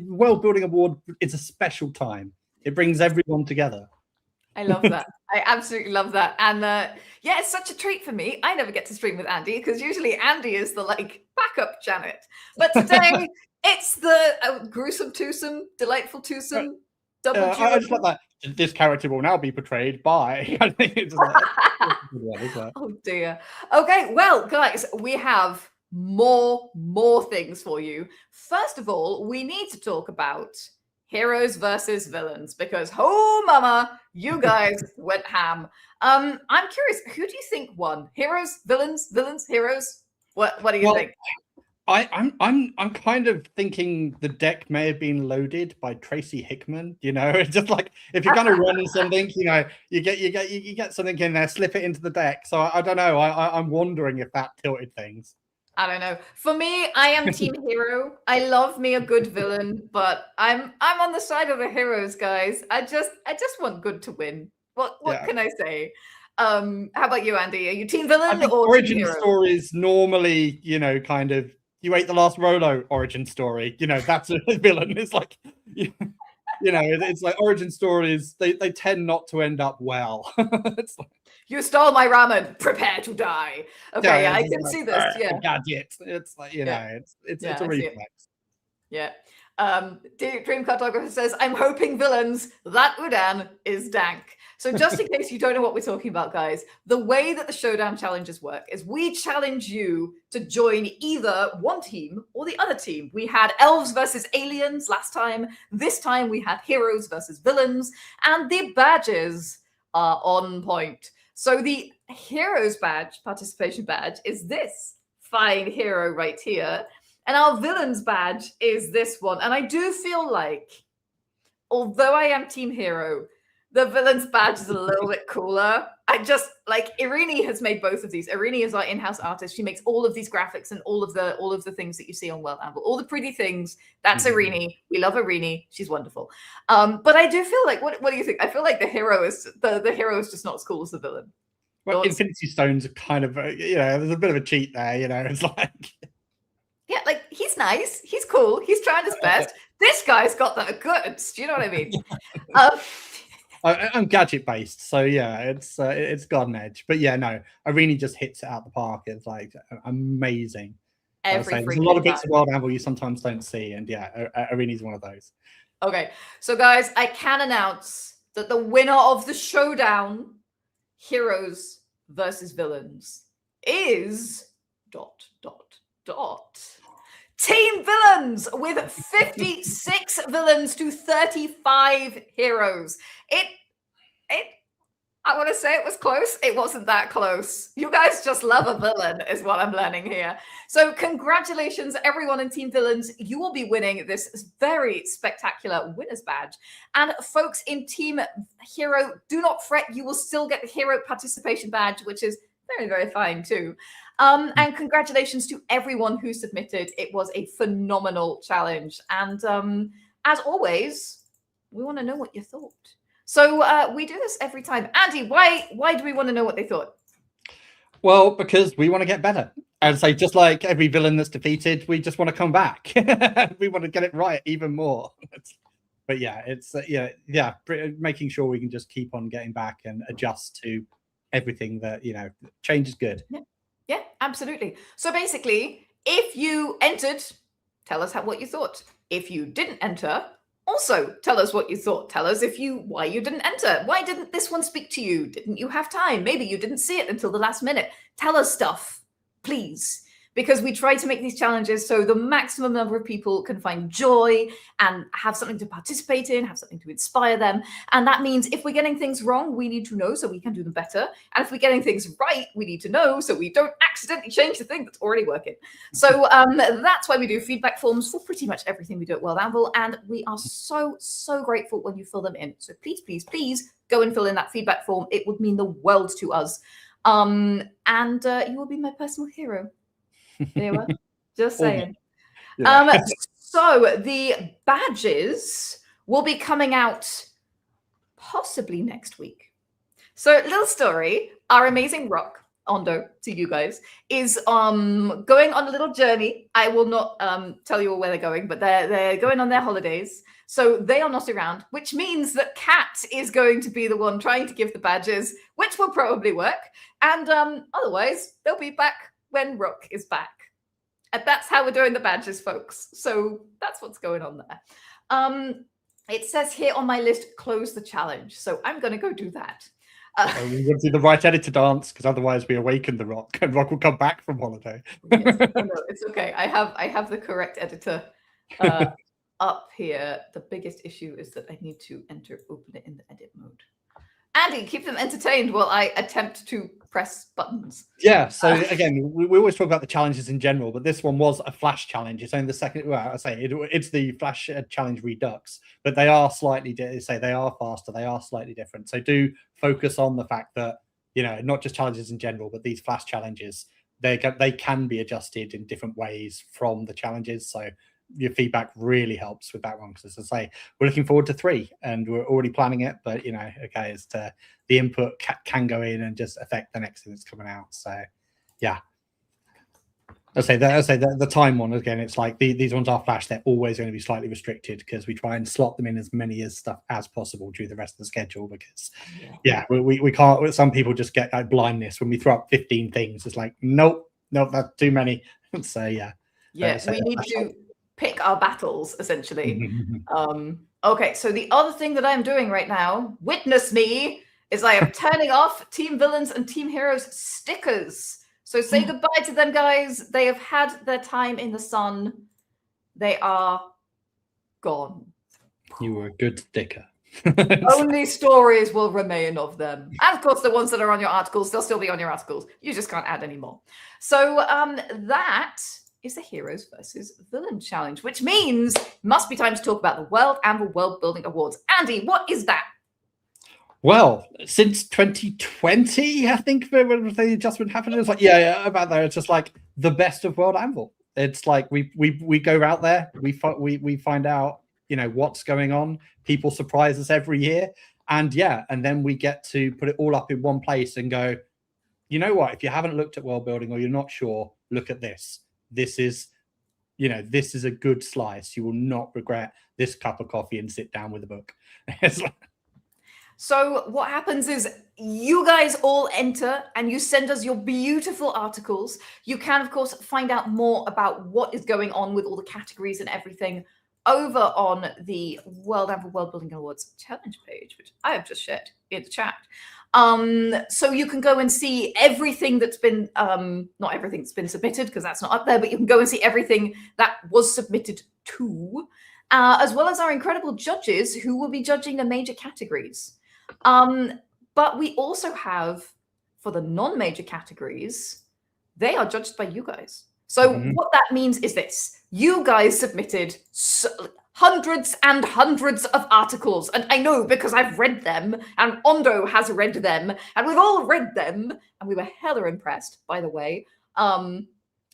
World Building Award, it's a special time. It brings everyone together. I love that. I absolutely love that. And yeah, it's such a treat for me. I never get to stream with Andy because usually Andy is the backup Janet. But today it's the gruesome twosome, delightful twosome, double I just like that. This character will now be portrayed by. I think it's oh dear. Okay, well, guys, we have more things for you. First of all, we need to talk about heroes versus villains because oh mama, you guys went ham. I'm curious, who do you think won? Heroes, villains, heroes? What do you think? I'm kind of thinking the deck may have been loaded by Tracy Hickman. You know, it's just like if you're gonna run something, you know, you get something in there, slip it into the deck. So I don't know. I'm wondering if that tilted things. I don't know. For me, I am team hero. I love me a good villain, but I'm on the side of the heroes, guys. I just want good to win. What can I say? How about you, Andy? Are you team villain or origin team hero? stories normally, you know, kind of you ate the last Rolo origin story. You know, that's a villain. It's like you know, it's like origin stories, they tend not to end up well. It's like, you stole my ramen. Prepare to die. Okay, yeah, I can see this. Yeah, gadget. It's like, you know, it's a reflex. Yeah. Dream Cartographer says, I'm hoping villains. That Udan is dank. So just in case you don't know what we're talking about, guys, the way that the Showdown challenges work is we challenge you to join either one team or the other team. We had elves versus aliens last time. This time we had heroes versus villains, and the badges are on point. So the heroes badge, participation badge, is this fine hero right here. And our villains badge is this one. And I do feel like, although I am team hero, the villains badge is a little bit cooler. I just like Irini has made both of these. Irini is our in-house artist. She makes all of these graphics and all of the things that you see on World Anvil, all the pretty things. That's Irini. We love Irini. She's wonderful. But I do feel like, what do you think? I feel like the hero is just not as cool as the villain. Well, Infinity Stones are kind of, you know, there's a bit of a cheat there. You know, it's like. Yeah, like he's nice, he's cool, he's trying his best. This guy's got the goods. Do you know what I mean? I'm gadget based, so yeah, it's got an edge. But yeah, no, Irini just hits it out the park. It's like amazing. There's a lot of bits of World Anvil you sometimes don't see, and yeah, Irini's one of those. Okay, so guys, I can announce that the winner of the Showdown, heroes versus villains, is ... Team Villains with 56 villains to 35 heroes. I want to say it was close. It wasn't that close. You guys just love a villain is what I'm learning here. So congratulations, everyone in Team Villains. You will be winning this very spectacular winner's badge. And folks in Team Hero, do not fret. You will still get the Hero Participation Badge, which is very, very fine too. And congratulations to everyone who submitted. It was a phenomenal challenge. And as always, we want to know what you thought. So we do this every time. Andy, why do we want to know what they thought? Well, because we want to get better. I'd say just like every villain that's defeated, we just want to come back. We want to get it right even more. But yeah, it's making sure we can just keep on getting back and adjust to everything that, you know, change is good. Yeah, absolutely. So basically, if you entered, tell us what you thought. If you didn't enter, also tell us what you thought. Tell us why you didn't enter. Why didn't this one speak to you? Didn't you have time? Maybe you didn't see it until the last minute. Tell us stuff, please. Because we try to make these challenges so the maximum number of people can find joy and have something to participate in, have something to inspire them. And that means if we're getting things wrong, we need to know so we can do them better. And if we're getting things right, we need to know so we don't accidentally change the thing that's already working. So that's why we do feedback forms for pretty much everything we do at World Anvil. And we are so, so grateful when you fill them in. So please, please, please go and fill in that feedback form. It would mean the world to us. And you will be my personal hero. There you are. Just saying. Yeah. So the badges will be coming out possibly next week. So little story, our amazing rock, Ondo, to you guys, is going on a little journey. I will not tell you all where they're going, but they're going on their holidays. So they are not around, which means that Kat is going to be the one trying to give the badges, which will probably work. And otherwise, they'll be back when Rook is back. And that's how we're doing the badges, folks. So that's what's going on there. It says here on my list, close the challenge. So I'm going to go do that. We want to do the right editor dance, because otherwise we awaken the Rock, and Rock will come back from holiday. Yes, no, it's okay. I have the correct editor up here. The biggest issue is that I need to open it in the edit mode. Andy, keep them entertained while I attempt to press buttons. Yeah, so again, we always talk about the challenges in general, but this one was a Flash challenge. It's only the second, well, I say it's the Flash challenge Redux, but they are slightly, they are faster, they are slightly different. So do focus on the fact that, you know, not just challenges in general, but these Flash challenges, they can be adjusted in different ways from the challenges. So your feedback really helps with that one, because as I say, we're looking forward to 3 and we're already planning it, but you know, okay, as to the input can go in and just affect the next thing that's coming out. So yeah, I say the time one again, it's like these ones are Flash, they're always going to be slightly restricted because we try and slot them in as many as stuff as possible through the rest of the schedule, because we can't, some people just get like blindness when we throw up 15 things. It's like nope, that's too many. So yeah, we need to pick our battles, essentially. Okay, so the other thing that I'm doing right now, witness me, is I am turning off Team Villains and Team Heroes stickers. So say goodbye to them, guys. They have had their time in the sun. They are gone. You were a good sticker. Only stories will remain of them. And of course, the ones that are on your articles, they'll still be on your articles. You just can't add any more. So that is the Heroes versus Villain Challenge, which means it must be time to talk about the World Anvil World Building Awards. Andy, what is that? Well, since 2020, I think when the adjustment happened, it was like, about there. It's just like the best of World Anvil. It's like we go out there, we find out, you know, what's going on. People surprise us every year, and then we get to put it all up in one place and go, you know what? If you haven't looked at world building or you're not sure, look at this. This is a good slice. You will not regret this cup of coffee and sit down with a book. So what happens is you guys all enter and you send us your beautiful articles. You can, of course, find out more about what is going on with all the categories and everything over on the World Anvil World Building Awards challenge page, which I have just shared in the chat. So you can go and see everything that's been, not everything that's been submitted, because that's not up there, but you can go and see everything that was submitted to, as well as our incredible judges who will be judging the major categories. But we also have, for the non-major categories, they are judged by you guys. So what that means is this: you guys submitted hundreds and hundreds of articles, and I know because I've read them, and Ondo has read them, and we've all read them, and we were hella impressed, by the way.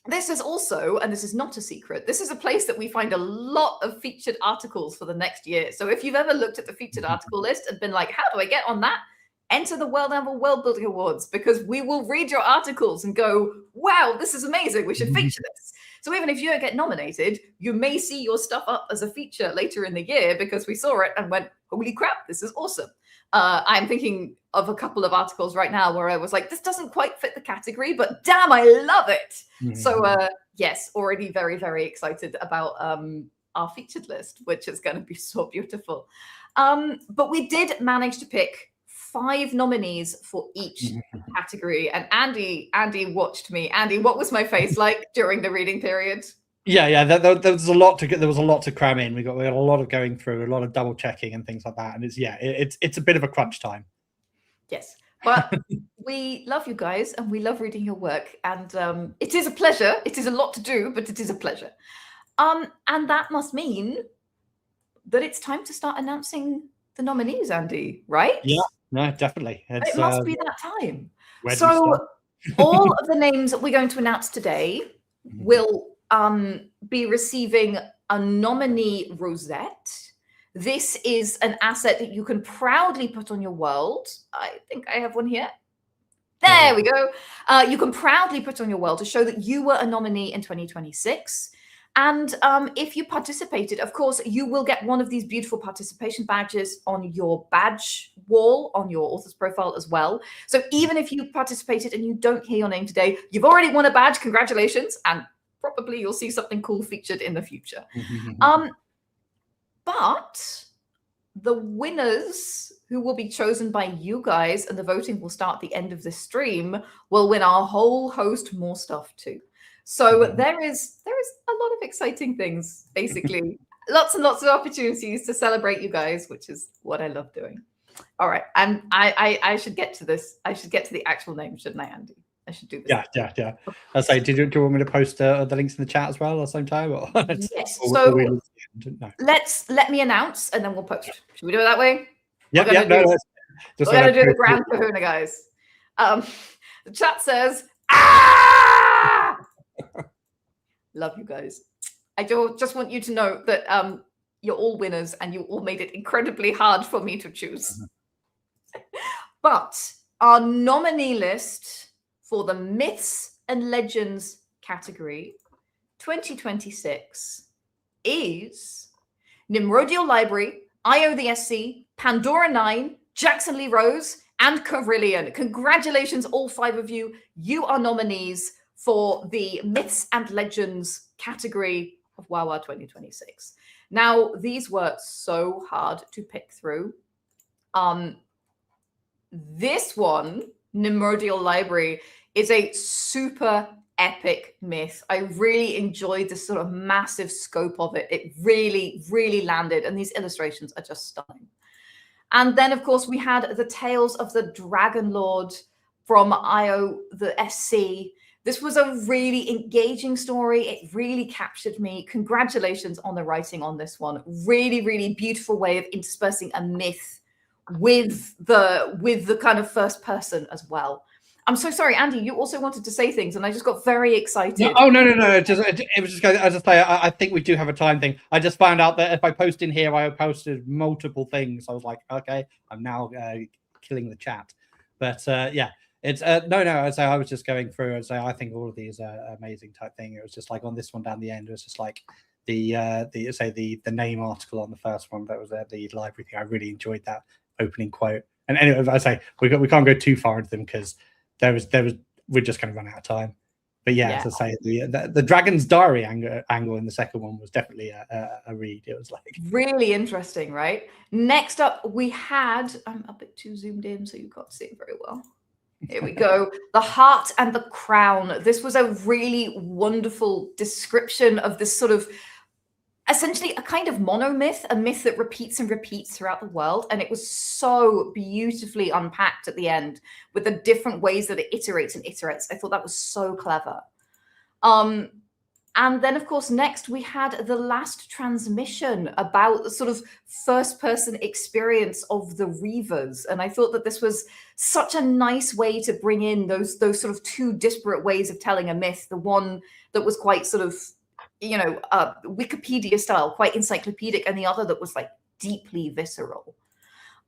This is also, and this is not a secret, this is a place that we find a lot of featured articles for the next year. So if you've ever looked at the featured article list and been like, how do I get on that? Enter the World Anvil World Building Awards, because we will read your articles and go, wow, this is amazing, we should feature this. So even if you don't get nominated, you may see your stuff up as a feature later in the year because we saw it and went, holy crap, this is awesome. I'm thinking of a couple of articles right now where I was like, this doesn't quite fit the category, but damn, I love it. So yes, already very, very excited about our featured list, which is going to be so beautiful. But we did manage to pick 5 nominees for each category. And Andy watched me. Andy, what was my face like during the reading period? There was a lot to cram in. We got a lot of going through, a lot of double checking and things like that. And it's a bit of a crunch time. Yes, but we love you guys and we love reading your work. And it is a pleasure. It is a lot to do, but it is a pleasure. And that must mean that it's time to start announcing the nominees, Andy, right? Yeah, no, definitely. It must be that time. Where do we So start? all of the names that we're going to announce today will be receiving a nominee rosette. This is an asset that you can proudly put on your world. I think I have one here. There we go. You can proudly put on your world to show that you were a nominee in 2026. And if you participated, of course, you will get one of these beautiful participation badges on your badge wall on your author's profile as well. So even if you participated and you don't hear your name today, you've already won a badge. Congratulations. And probably you'll see something cool featured in the future. But the winners who will be chosen by you guys, and the voting will start at the end of this stream, will win a whole host more stuff too. So there is a lot of exciting things, basically. Lots and lots of opportunities to celebrate you guys, which is what I love doing. All right. And I should get to this. I should get to the actual name, shouldn't I, Andy? I should do this. Yeah. I say, do you want me to post the links in the chat as well at the same time? Or Yes. so no. Let me announce and then we'll post. Should we do it that way? Yeah. We're gonna do the grand kahuna, guys. The chat says, ah! Love you guys. I just want you to know that you're all winners and you all made it incredibly hard for me to choose. But our nominee list for the Myths and Legends category 2026 is Nimrodial Library, IO the SC, Pandora 9, Jackson Lee Rose, and Carillion. Congratulations, all 5 of you. You are nominees for the Myths and Legends category of WoW 2026. Now, these were so hard to pick through. This one, Nimrodial Library, is a super epic myth. I really enjoyed the sort of massive scope of it. It really, really landed, and these illustrations are just stunning. And then, of course, we had the Tales of the Dragon Lord from IO the SC. This was a really engaging story. It really captured me. Congratulations on the writing on this one. Really, really beautiful way of interspersing a myth with the kind of first person as well. I'm so sorry, Andy, you also wanted to say things and I just got very excited. No, no. It was just, I just say, I think we do have a time thing. I just found out that if I post in here, I posted multiple things. I was like, okay, I'm now killing the chat. But yeah, it's no. I was just going through and say, I think all of these are amazing type thing. It was just like on this one down the end, it was just like the name article on the first one that was the library thing. I really enjoyed that opening quote. And anyway, I say we can't go too far into them because we're just going to run out of time. But yeah, as I say, the Dragon's Diary angle in the second one was definitely a read. It was like really interesting, right? Next up, we had, I'm a bit too zoomed in, so you can't see it very well. Here we go. The Heart and the Crown. This was a really wonderful description of this sort of essentially a kind of monomyth, a myth that repeats and repeats throughout the world. And it was so beautifully unpacked at the end with the different ways that it iterates and iterates. I thought that was so clever. And then, of course, next we had the last transmission about the sort of first-person experience of the Reavers. And I thought that this was such a nice way to bring in those sort of two disparate ways of telling a myth. The one that was quite sort of, you know, Wikipedia style, quite encyclopedic, and the other that was like deeply visceral.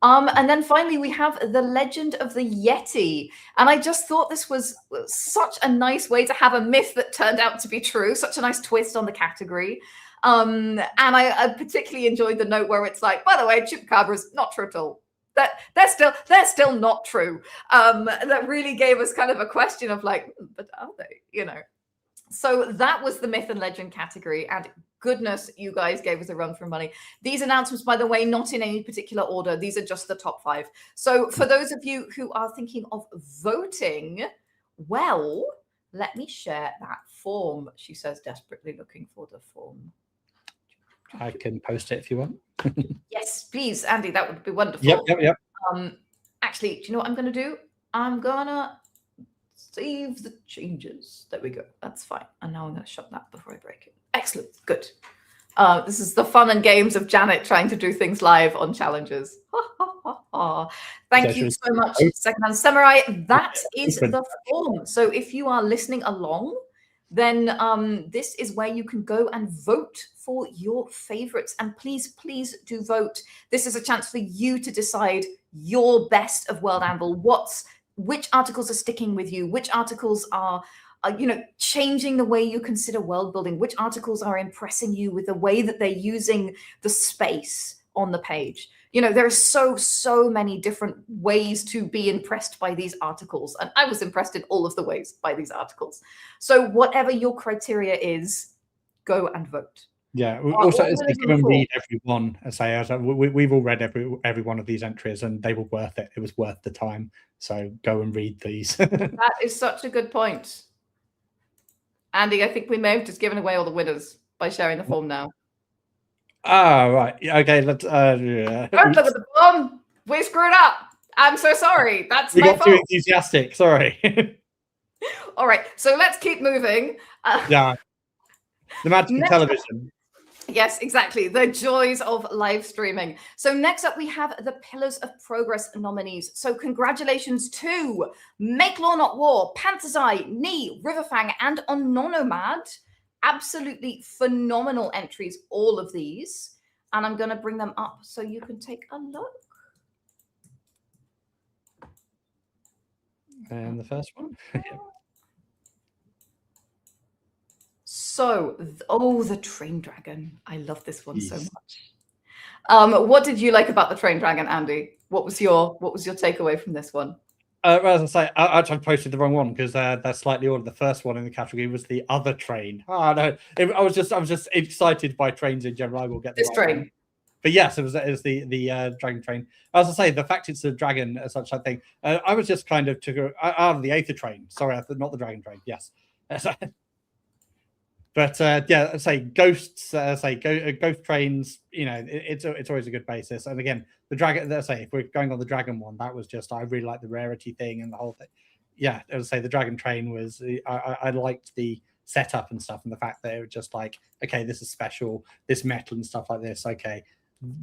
And then finally, we have the Legend of the Yeti. And I just thought this was such a nice way to have a myth that turned out to be true, such a nice twist on the category. And I particularly enjoyed the note where it's like, by the way, chupacabras, not true at all. They're still not true. That really gave us kind of a question of like, but are they, you know? So that was the Myth and Legend category. And goodness, you guys gave us a run for money. These announcements, by the way, not in any particular order. These are just the top 5. So for those of you who are thinking of voting, well, let me share that form. She says, desperately looking for the form. I can post it if you want. Yes, please, Andy, that would be wonderful. Yep. Actually, do you know what I'm going to do? I'm going to save the changes. There we go. That's fine. And now I'm going to shut that before I break it. Excellent. Good. This is the fun and games of Janet trying to do things live on challenges. Thank you so much, Secondhand Samurai. That is the form. So if you are listening along, then this is where you can go and vote for your favorites. And please, please do vote. This is a chance for you to decide your best of World Anvil. Which articles are sticking with you? Which articles are changing the way you consider world building? Which articles are impressing you with the way that they're using the space on the page? There are so many different ways to be impressed by these articles. And I was impressed in all of the ways by these articles. So whatever your criteria is, go and vote. Yeah. Also, go and read every one. We've all read every one of these entries, and they were worth it. It was worth the time. So go and read these. That is such a good point. Andy, I think we may have just given away all the winners by sharing the form now. Ah, right. Okay, let's yeah. Don't look at the form. We screwed up. I'm so sorry. That's my fault. Too enthusiastic. Sorry. All right. So let's keep moving. Yeah. The magic of television. Yes, exactly. The joys of live streaming. So next up, we have the Pillars of Progress nominees. So congratulations to Make Law Not War, Panther's Eye, Knee, Riverfang, and Ononomad. Absolutely phenomenal entries, all of these. And I'm going to bring them up so you can take a look. And the first one. So, the Train Dragon. I love this one so much. What did you like about the Train Dragon, Andy? What was your takeaway from this one? As I say, I actually posted the wrong one because that's slightly ordered. The first one in the category was the other train. Oh no, I was just excited by trains in general. I will get this train. One. But yes, it was the dragon train. As I say, the fact it's a dragon as such, I think I was just kind of took out of the Aether train. Sorry, not the dragon train. Yes. But yeah, I say ghosts. Ghost trains. It's always a good basis. And again, the dragon. Let's say if we're going on the dragon one, that was just I really like the rarity thing and the whole thing. Yeah, as I say, the dragon train was. I liked the setup and stuff, and the fact that it was just like, okay, this is special. This metal and stuff like this. Okay,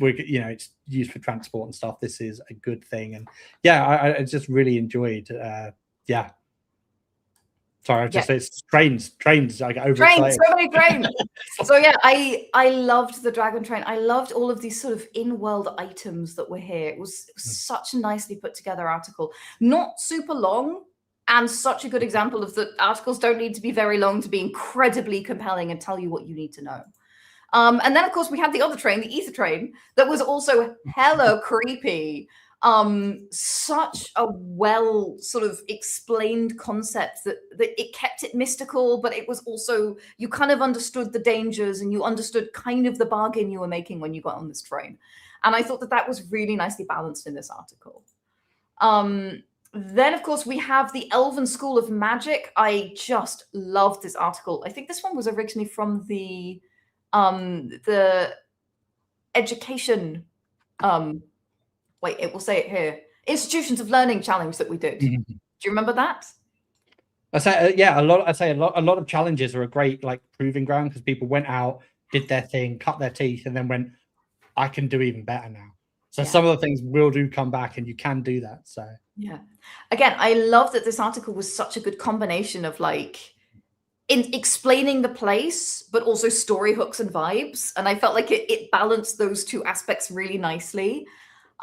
it's used for transport and stuff. This is a good thing, and yeah, I just really enjoyed. Yeah. Sorry, it's trains. I get overexcited. Trains, so many trains. So yeah, I loved the dragon train. I loved all of these sort of in-world items that were here. It was such a nicely put together article. Not super long, and such a good example of the articles don't need to be very long to be incredibly compelling and tell you what you need to know. And then of course we had the other train, the ether train, that was also hella creepy. Such a well sort of explained concept that it kept it mystical, but it was also, you kind of understood the dangers and you understood kind of the bargain you were making when you got on this train. And I thought that was really nicely balanced in this article. Then of course we have the Elven School of Magic. I just loved this article. I think this one was originally from the education, wait, it will say it here. Institutions of Learning challenge that we did. Do you remember that? I say, yeah, a lot of challenges are a great proving ground because people went out, did their thing, cut their teeth, and then went, I can do even better now. So some of the things will come back, and you can do that. So yeah, again, I love that this article was such a good combination of in explaining the place, but also story hooks and vibes, and I felt like it balanced those two aspects really nicely.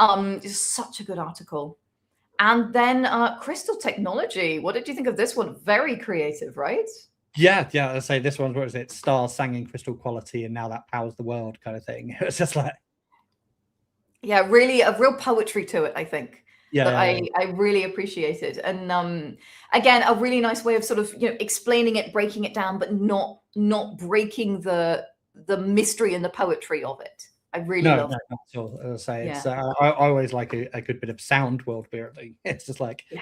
It's such a good article. And then Crystal Technology. What did you think of this one? Very creative, right? Yeah. I say this one, what was it? Stars sang in crystal quality, and now that powers the world kind of thing. It was just yeah, really a real poetry to it, I think. Yeah, that I really appreciated. And again, a really nice way of sort of explaining it, breaking it down, but not breaking the mystery and the poetry of it. I really love it. Not at all. As I say, it's, I always like a good bit of sound world building. It's just yeah.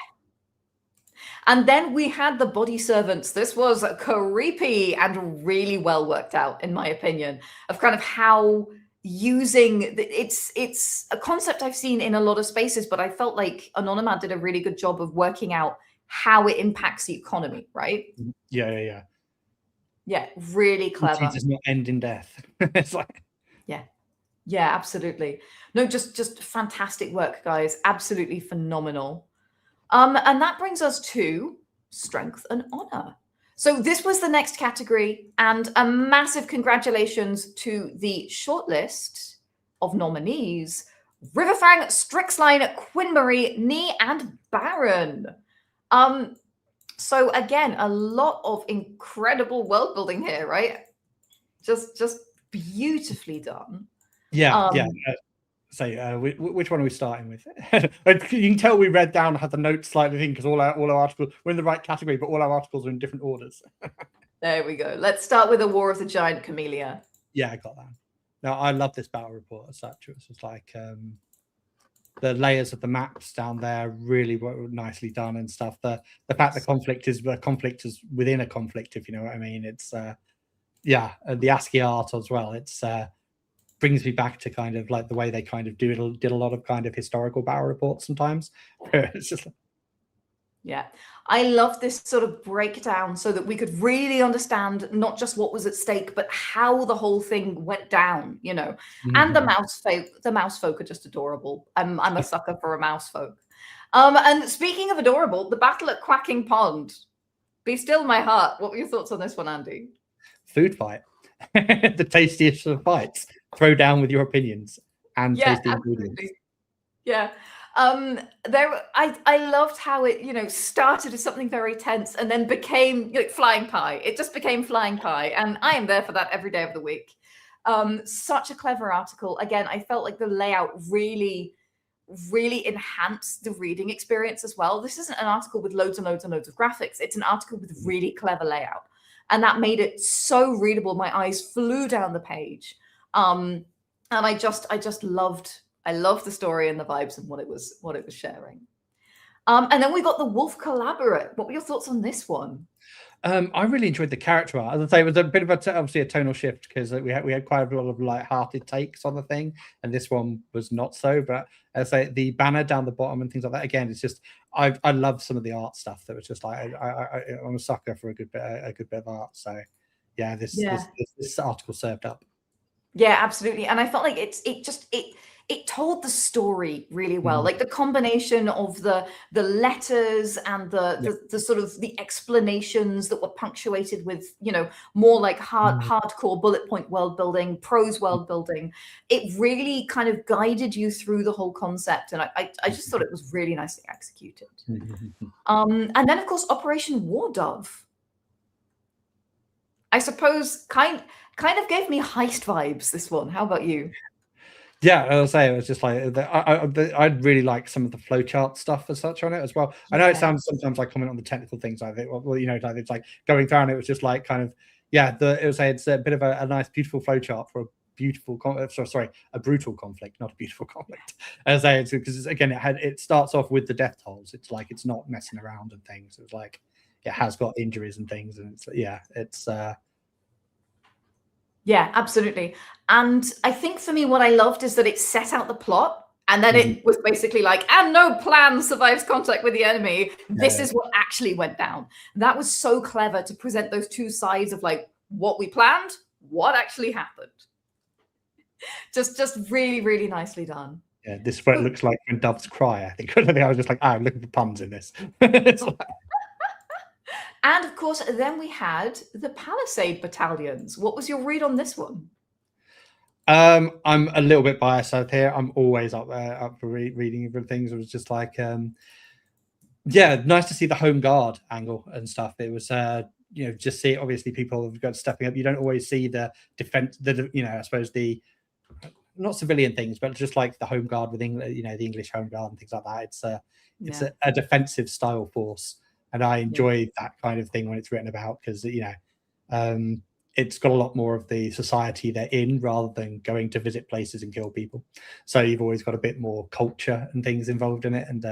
And then we had the body servants. This was creepy and really well worked out, in my opinion, of kind of how using it's a concept I've seen in a lot of spaces, but I felt like Anonymad did a really good job of working out how it impacts the economy, right? Yeah, really clever. It does not end in death. It's yeah. Yeah, absolutely. No, just fantastic work, guys. Absolutely phenomenal. And that brings us to strength and honor. So this was the next category, and a massive congratulations to the shortlist of nominees: Riverfang, Strixline, Quinmarie, Nee, and Baron. So again, a lot of incredible world building here, right? Just beautifully done. Yeah, yeah. So which one are we starting with? You can tell we read down, had the notes slightly thing, because all our articles we're in the right category, but all our articles are in different orders. There we go. Let's start with the War of the Giant Camellia. Yeah, I got that. Now I love this battle report as such. It was just like the layers of the maps down there really were nicely done and stuff. The fact the conflict is within a conflict, if you know what I mean. It's yeah, and the ASCII art as well. It's brings me back to kind of like the way they kind of did a lot of kind of historical battle reports sometimes. It's just yeah, I love this sort of breakdown so that we could really understand not just what was at stake, but how the whole thing went down, you know. And the mouse folk are just adorable. I'm a sucker for a mouse folk. And speaking of adorable, the battle at Quacking Pond. Be still my heart. What were your thoughts on this one, Andy? Food fight. The tastiest of fights. Throw down with your opinions and tasty ingredients. Yeah. I loved how it, you know, started as something very tense and then became like flying pie. It just became flying pie, and I am there for that every day of the week. Such a clever article. Again, I felt like the layout really enhanced the reading experience as well. This isn't an article with loads and loads and loads of graphics. It's an article with really clever layout, and that made it so readable. My eyes flew down the page. And I just loved the story and the vibes and what it was sharing. And then we got the Wolf Collaborate. What were your thoughts on this one? I really enjoyed the character art. As I say, it was a bit of obviously a tonal shift because we had quite a lot of light-hearted takes on the thing, and this one was not so. But as I say, the banner down the bottom and things like that. Again, it's just I love some of the art stuff that was just like I'm a sucker for a good bit of art. So yeah, this article served up. Yeah, absolutely. And I felt like it told the story really well. Like the combination of the letters and the sort of the explanations that were punctuated with, you know, more like hardcore bullet point world building, prose world building. It really kind of guided you through the whole concept. And I just thought it was really nicely executed. And then of course, Operation War Dove. I suppose kind of gave me heist vibes, this one. How about you? Yeah, I'll say it was just like I'd really like some of the flowchart stuff as such on it as well. I know it sounds sometimes like comment on the technical things. I think, well, you know, it's like going down. It was just like kind of it's a bit of a nice, beautiful flowchart for a beautiful, a brutal conflict, not a beautiful conflict. As I say, because again, it starts off with the death tolls. It's like it's not messing around and things. It was like it has got injuries and things, and it's Yeah, absolutely. And I think for me, what I loved is that it set out the plot, and then it was basically like, and no plan survives contact with the enemy. This is what actually went down. That was so clever to present those two sides of like what we planned, what actually happened. Just really, really nicely done. Yeah, this is what it looks like when doves cry. I think I was just like, I'm looking for puns in this. It's like... And of course, then we had the Palisade battalions. What was your read on this one? I'm a little bit biased out here. I'm always up for reading different things. It was just like, yeah, nice to see the home guard angle and stuff. It was, you know, just see obviously people have got stepping up. You don't always see the defense, you know, I suppose the not civilian things, but just like the home guard with England, you know, the English home guard and things like that. It's a defensive style force. And I enjoy that kind of thing when it's written about because, you know, it's got a lot more of the society they're in rather than going to visit places and kill people. So you've always got a bit more culture and things involved in it. And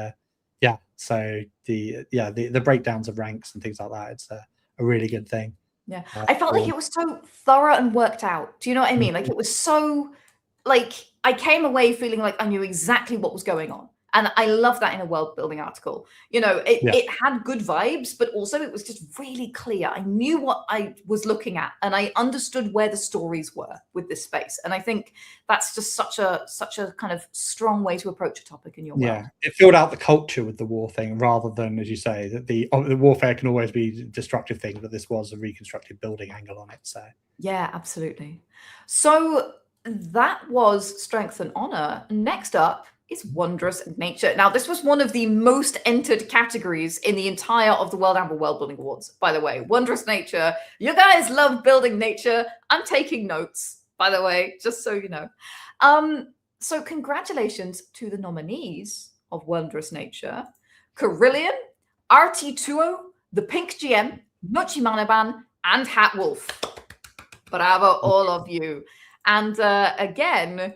so the breakdowns of ranks and things like that, it's a really good thing. Yeah, I felt like it was so thorough and worked out. Do you know what I mean? Like it was so, like I came away feeling like I knew exactly what was going on. And I love that in a world building article. It had good vibes, but also it was just really clear. I knew what I was looking at, and I understood where the stories were with this space. And I think that's just such a kind of strong way to approach a topic in your world. Yeah, it filled out the culture with the war thing, rather than, as you say, that the warfare can always be a destructive thing, but this was a reconstructed building angle on it. So yeah, absolutely. So that was Strength and Honor. Next up is Wondrous Nature. Now, this was one of the most entered categories in the entire of the World Amber World Building Awards, by the way. Wondrous Nature. You guys love building nature. I'm taking notes, by the way, just so you know. So congratulations to the nominees of Wondrous Nature: Carillion, RT2O, The Pink GM, Nuchi Manaban, and Hat Wolf. Bravo, all of you. And again,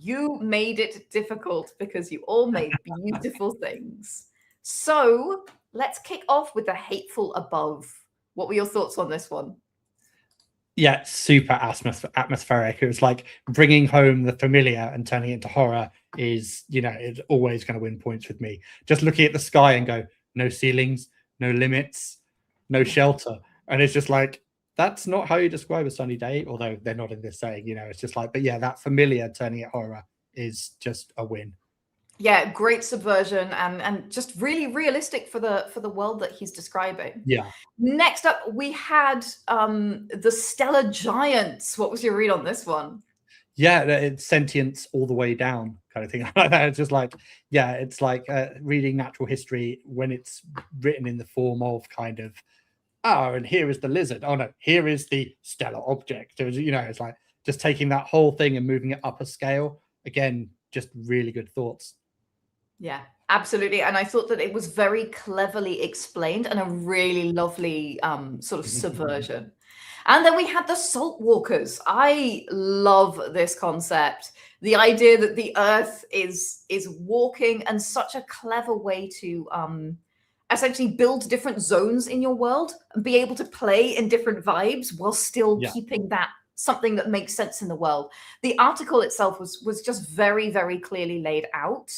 you made it difficult because you all made beautiful things. So let's kick off with the Hateful Above. What were your thoughts on this one? Yeah, super atmospheric. It was like bringing home the familiar and turning it into horror is, it's always going to win points with me. Just looking at the sky and go, no ceilings, no limits, no shelter. And it's just like, that's not how you describe a sunny day, although they're not in this saying, it's just like, but yeah, that familiar turning it horror is just a win. Yeah, great subversion and just really realistic for the world that he's describing. Yeah. Next up, we had the Stellar Giants. What was your read on this one? Yeah, it's sentience all the way down kind of thing. It's just like, yeah, it's like reading natural history when it's written in the form of kind of, oh, and here is the lizard. Oh no, here is the stellar object. It's like just taking that whole thing and moving it up a scale. Again, just really good thoughts. Yeah, absolutely. And I thought that it was very cleverly explained and a really lovely sort of subversion. And then we had the Salt Walkers. I love this concept. The idea that the earth is walking, and such a clever way to essentially build different zones in your world and be able to play in different vibes while still keeping that something that makes sense in the world. The article itself was just very, very clearly laid out.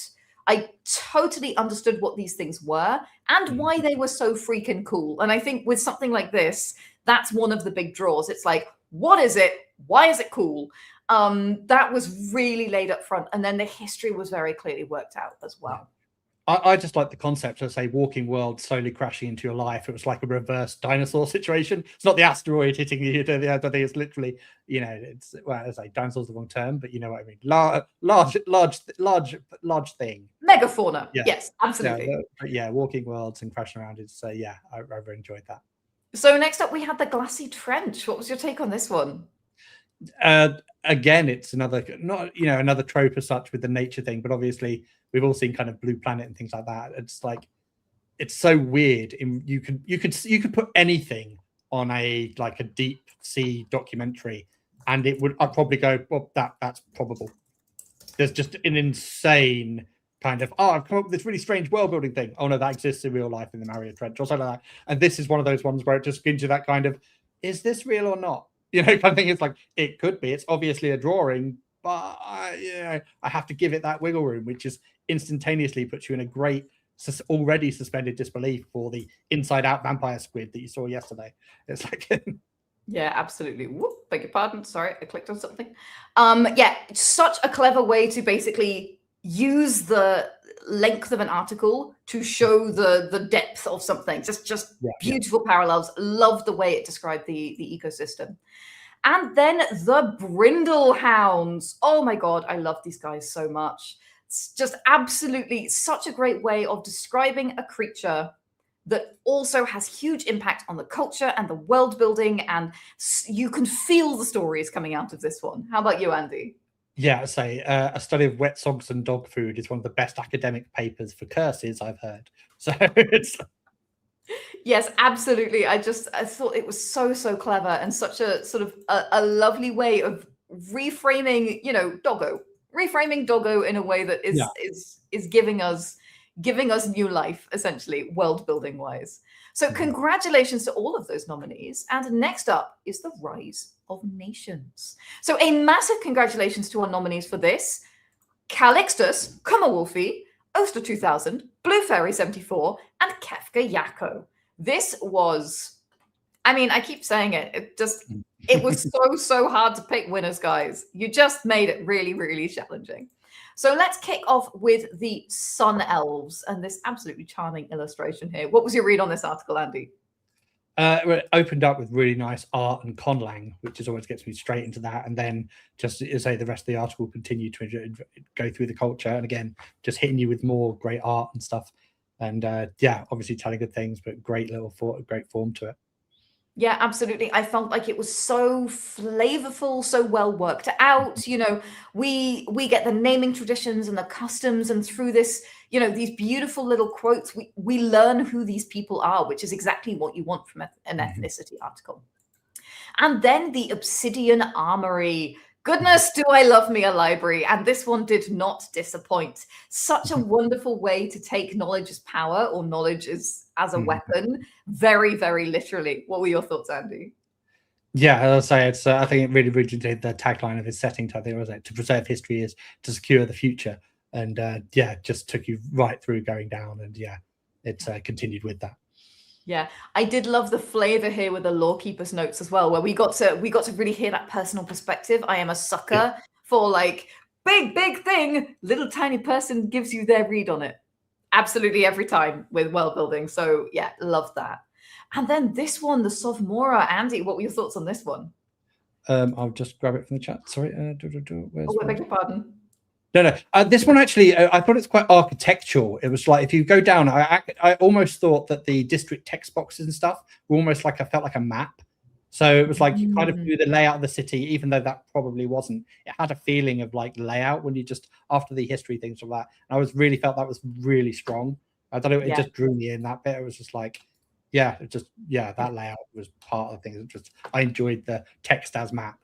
I totally understood what these things were and why they were so freaking cool. And I think with something like this, that's one of the big draws. It's like, what is it? Why is it cool? That was really laid up front. And then the history was very clearly worked out as well. I just like the concept of, say, walking world slowly crashing into your life. It was like a reverse dinosaur situation. It's not the asteroid hitting you. I think it's literally, it's, well, as I say, dinosaur's the wrong term, but you know what I mean. Large thing. Megafauna. Yeah. Yes, absolutely. Yeah, walking worlds and crashing around. It's I really enjoyed that. So next up, we had the Glassy Trench. What was your take on this one? Again, it's another another trope as such with the nature thing, but obviously we've all seen kind of Blue Planet and things like that. It's like, it's so weird. You could put anything on a deep sea documentary, and I'd probably go, well, that's probable. There's just an insane kind of, I've come up with this really strange world building thing. Oh no, that exists in real life in the Mario Trench or something like that. And this is one of those ones where it just gives you that kind of, is this real or not? Kind of thing. It's like, it could be. It's obviously a drawing, but I have to give it that wiggle room, which is instantaneously puts you in a great, already suspended disbelief for the inside-out vampire squid that you saw yesterday. It's like, yeah, absolutely. Whoop, beg your pardon. Sorry, I clicked on something. Yeah, it's such a clever way to basically use the length of an article to show the depth of something. Just beautiful parallels. Love the way it described the ecosystem. And then the Brindle Hounds. Oh my God, I love these guys so much. It's just absolutely such a great way of describing a creature that also has huge impact on the culture and the world building. And you can feel the stories coming out of this one. How about you, Andy? Yeah, I'd say a study of wet socks and dog food is one of the best academic papers for curses I've heard. So it's... Yes, absolutely. I thought it was so clever and such a sort of a lovely way of reframing, Doggo in a way that is giving us new life, essentially, world building wise. So congratulations to all of those nominees. And next up is the Rise of Nations. So a massive congratulations to our nominees for this: Calixtus, Kummerwolfie, Oster 2000, Blue Fairy 74, and Kefka Yako. This was, I mean, I keep saying it, it was so hard to pick winners, guys. You just made it really, really challenging. So let's kick off with the Sun Elves and this absolutely charming illustration here. What was your read on this article, Andy? It opened up with really nice art and conlang, which is always gets me straight into that. And then just to say the rest of the article continue to go through the culture. And again, just hitting you with more great art and stuff. And yeah, obviously telling good things, but great form to it. Yeah, absolutely. I felt like it was so flavorful, so well worked out. You know, we get the naming traditions and the customs, and through this, you know, these beautiful little quotes, we learn who these people are, which is exactly what you want from an ethnicity article. And then the Obsidian Armory. Goodness, do I love me a library. And this one did not disappoint. Such a wonderful way to take knowledge as power, or knowledge as a weapon, very, very literally. What were your thoughts, Andy? Yeah, I'll say it's. I think it really did the tagline of his setting. I think it was like, to preserve history is to secure the future. And yeah, just took you right through going down. And yeah, it's continued with that. Yeah, I did love the flavor here with the Lawkeeper's notes as well, where we got to really hear that personal perspective. I am a sucker for like big thing, little tiny person gives you their read on it. Absolutely every time with world building. So yeah, love that. And then this one, the Sophomora. Andy, what were your thoughts on this one? I'll just grab it from the chat. Sorry. Oh, I beg your pardon. No. This one actually, I thought it's quite architectural. It was like, if you go down, I almost thought that the district text boxes and stuff were almost like, I felt like a map. So it was like you kind of knew the layout of the city, even though that probably wasn't. It had a feeling of like layout when you just, after the history things like that. And I really felt that was really strong. I don't know, it just drew me in that bit. It was just like, that layout was part of things. I enjoyed the text as map.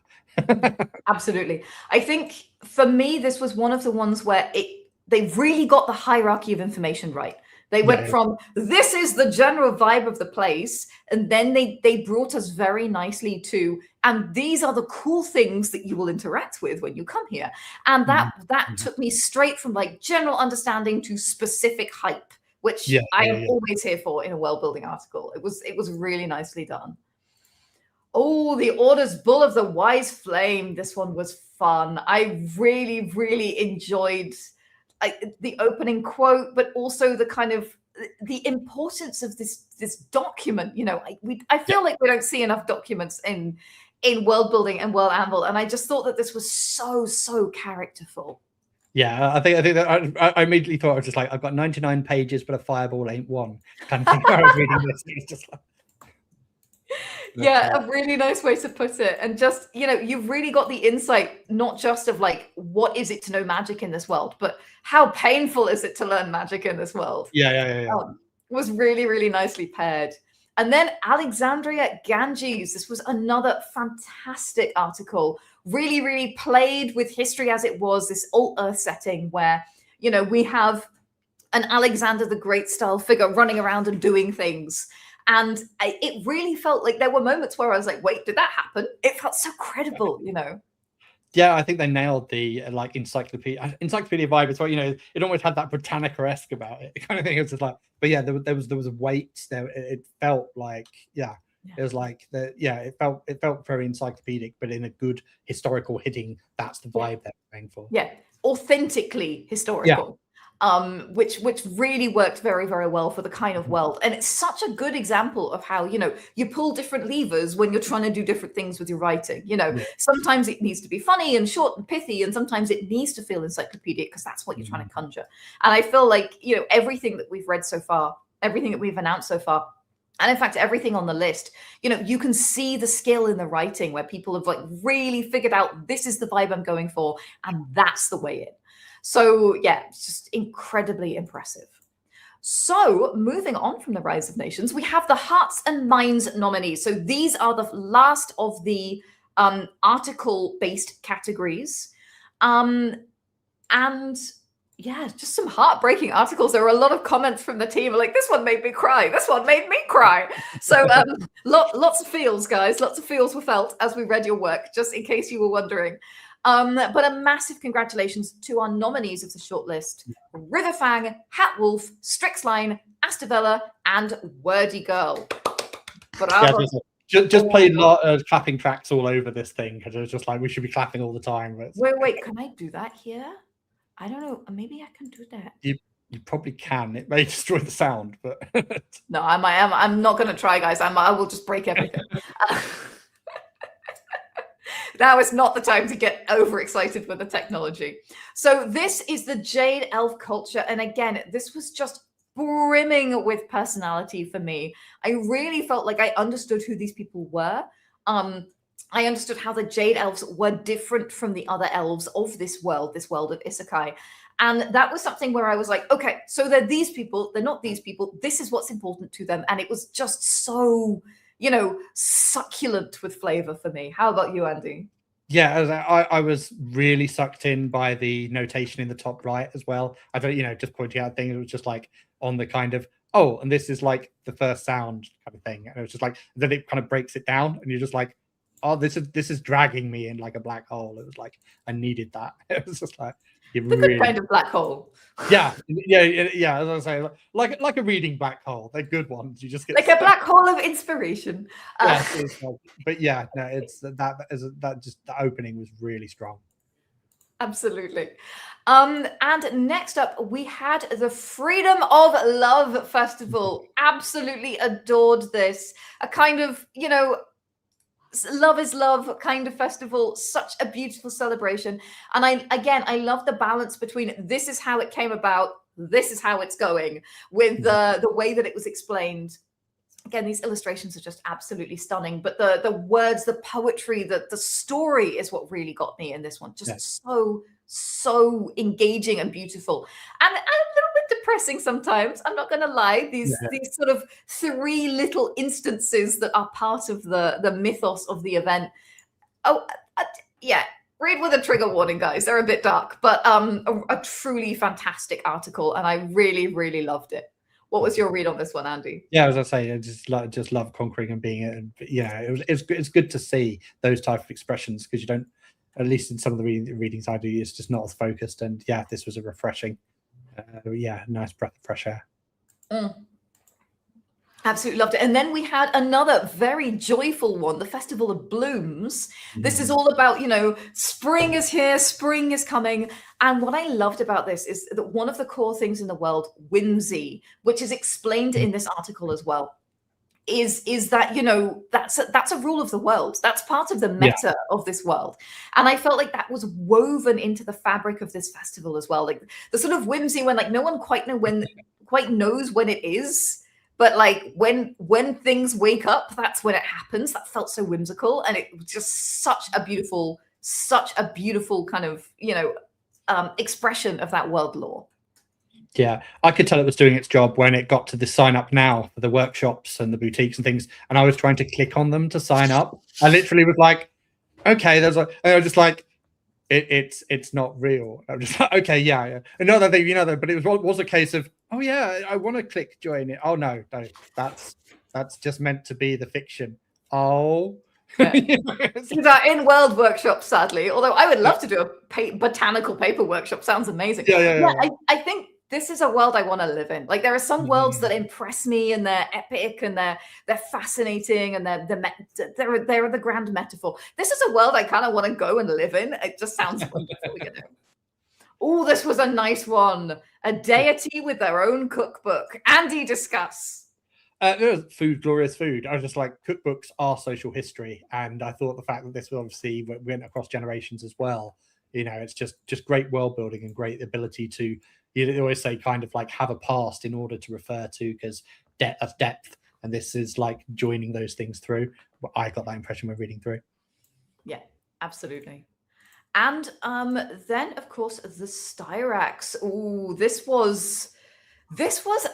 Absolutely. I think for me, this was one of the ones where they really got the hierarchy of information right. They went from, this is the general vibe of the place, and then they brought us very nicely to, and these are the cool things that you will interact with when you come here. And that took me straight from like general understanding to specific hype, which I am always here for in a world building article. It was really nicely done. Oh, the Order's Bull of the Wise Flame. This one was fun. I really, really enjoyed the opening quote, but also the kind of the importance of this document. You know, I feel like we don't see enough documents in world building and World Anvil, and I just thought that this was so characterful. Yeah, I think that I immediately thought, I was just like, I've got 99 pages, but a fireball ain't one. Kind of thing. I was reading this, and it's just like. Yeah, a really nice way to put it. And just, you know, you've really got the insight, not just of like, what is it to know magic in this world, but how painful is it to learn magic in this world? Yeah. Was really, really nicely paired. And then Alexandria Ganges. This was another fantastic article. Really, really played with history as it was, this Alt Earth setting where, you know, we have an Alexander the Great style figure running around and doing things. And it really felt like there were moments where I was like, wait, did that happen? It felt so credible, you know? Yeah, I think they nailed the like encyclopedia vibe as well. You know, it almost had that Britannica-esque about it. Kind of thing. It was just like, but yeah, there was a weight there. It felt like, it was like it felt very encyclopedic, but in a good historical hitting. That's the vibe they're going for. Yeah, authentically historical. Which really worked very, very well for the kind of world. And it's such a good example of how, you know, you pull different levers when you're trying to do different things with your writing. You know, sometimes it needs to be funny and short and pithy, and sometimes it needs to feel encyclopedic because that's what you're trying to conjure. And I feel like, you know, everything that we've read so far, everything that we've announced so far, and in fact, everything on the list, you know, you can see the skill in the writing where people have like really figured out, this is the vibe I'm going for, and that's the way in. So yeah, it's just incredibly impressive. So moving on from the Rise of Nations, we have the Hearts and Minds nominees. So these are the last of the article-based categories. And yeah, just some heartbreaking articles. There were a lot of comments from the team like, this one made me cry. This one made me cry. So lots of feels, guys. Lots of feels were felt as we read your work, just in case you were wondering. But a massive congratulations to our nominees of the shortlist: Riverfang, Hatwolf, Strixline, Astavella, and Wordy Girl. Bravo. Yeah, just played clapping tracks all over this thing because it was just like we should be clapping all the time. But Wait, can I do that here? I don't know. Maybe I can do that. You probably can. It may destroy the sound, but no, I'm not going to try, guys. I will just break everything. Now is not the time to get overexcited with the technology. So this is the Jade Elf culture, and again, this was just brimming with personality for me. I really felt like I understood who these people were. I understood how the Jade Elves were different from the other elves of this world of Isekai. And that was something where I was like, okay, so they're these people, they're not these people. This is what's important to them. And it was just so, succulent with flavor for me. How about you, Andy? Yeah, I was really sucked in by the notation in the top right as well. I don't, just pointing out things. It was just like on the kind of, oh, and this is like the first sound kind of thing. And it was just like, then it kind of breaks it down and you're just like, oh, this is dragging me in like a black hole. It was like, I needed that. It was just like, good kind of black hole. Yeah. As I say, like a reading black hole. They're good ones. You just get like a black hole of inspiration. But yeah, no, it's the opening was really strong. Absolutely. And next up, we had the Freedom of Love Festival. Absolutely adored this. A kind of, love is love kind of festival. Such a beautiful celebration. And I love the balance between this is how it came about, this is how it's going, with the way that it was explained. Again, these illustrations are just absolutely stunning, but the words, the poetry, the story is what really got me in this one. Just so engaging and beautiful, and a little bit depressing sometimes. I'm not going to lie. These sort of three little instances that are part of the mythos of the event. Read with a trigger warning, guys. They're a bit dark, but a truly fantastic article, and I really, really loved it. What was your read on this one, Andy? Yeah, as I say, I just love conquering and being it. And it's good to see those type of expressions because you don't, at least in some of the readings I do, it's just not as focused. And yeah, this was a refreshing, nice breath of fresh air. Absolutely loved it. And then we had another very joyful one, the Festival of Blooms. This is all about, spring is here, spring is coming. And what I loved about this is that one of the core things in the world, whimsy, which is explained in this article as well, is that, that's a rule of the world. That's part of the meta of this world. And I felt like that was woven into the fabric of this festival as well. Like the sort of whimsy when no one quite knows when it is. But like when things wake up, that's when it happens. That felt so whimsical, and it was just such a beautiful kind of expression of that world lore. Yeah, I could tell it was doing its job when it got to the sign up now for the workshops and the boutiques and things, and I was trying to click on them to sign up. I literally was like, okay, and I was just like, it's not real. I'm just like, okay, yeah. Another thing, but it was a case of, oh yeah, I want to click join it. Oh no, that's just meant to be the fiction. Oh, these are in world workshops, sadly. Although I would love to do a botanical paper workshop. Sounds amazing. Yeah. I think this is a world I want to live in. Like there are some worlds that impress me, and they're epic, and they're fascinating, and they're the grand metaphor. This is a world I kind of want to go and live in. It just sounds wonderful, Oh, this was a nice one. A deity with their own cookbook. Andy, discuss. Food, glorious food. I was just like, cookbooks are social history, and I thought the fact that this obviously went across generations as well. It's just great world building and great ability to. You always say kind of like have a past in order to refer to, because depth, and this is like joining those things through. I got that impression when reading through. Yeah, absolutely. And then of course the Styrax. Ooh, this was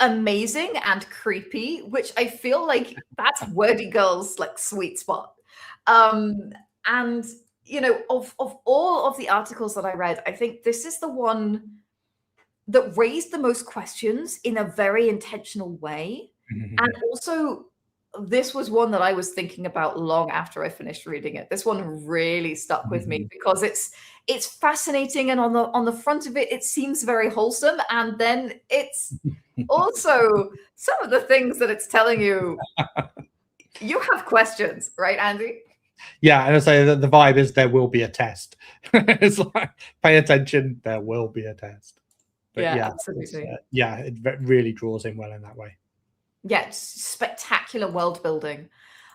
amazing and creepy, which I feel like that's Wordy Girl's like sweet spot. And of all of the articles that I read, I think this is the one that raised the most questions in a very intentional way, and also this was one that I was thinking about long after I finished reading it. This one really stuck with me because it's fascinating, and on the front of it, it seems very wholesome, and then it's also some of the things that it's telling you. You have questions, right, Andy? Yeah, and I say that the vibe is there will be a test. It's like, pay attention, there will be a test. But yeah, absolutely. It really draws in well in that way. Yeah, it's spectacular world building.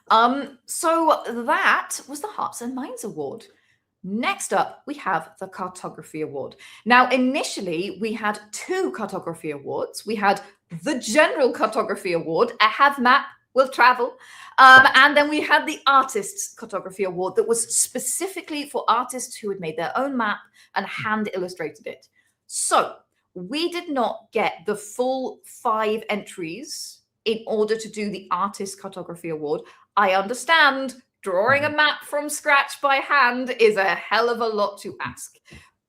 So that was the Hearts and Minds Award. Next up, we have the Cartography Award. Now, initially, we had 2 Cartography Awards. We had the General Cartography Award, a have map, will travel. And then we had the Artists Cartography Award that was specifically for artists who had made their own map and hand illustrated it. So we did not get the full 5 entries in order to do the Artist Cartography Award. I understand drawing a map from scratch by hand is a hell of a lot to ask.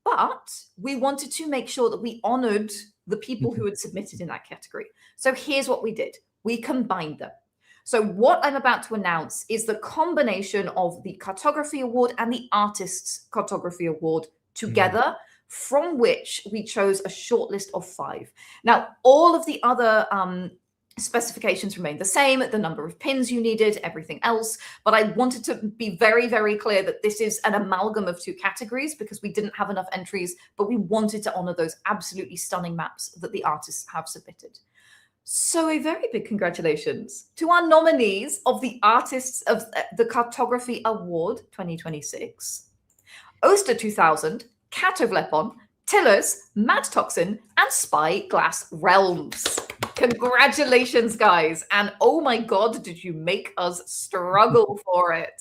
But we wanted to make sure that we honored the people who had submitted in that category. So here's what we did. We combined them. So what I'm about to announce is the combination of the Cartography Award and the Artists Cartography Award together, from which we chose a short list of 5. Now, all of the other specifications remain the same, the number of pins you needed, everything else. But I wanted to be very, very clear that this is an amalgam of 2 categories because we didn't have enough entries, but we wanted to honor those absolutely stunning maps that the artists have submitted. So a very big congratulations to our nominees of the Artists of the Cartography Award 2026. Oster 2000, Cat of Lepon, Tillers, Mad Toxin, and Spyglass Realms. Congratulations, guys. And oh my God, did you make us struggle for it.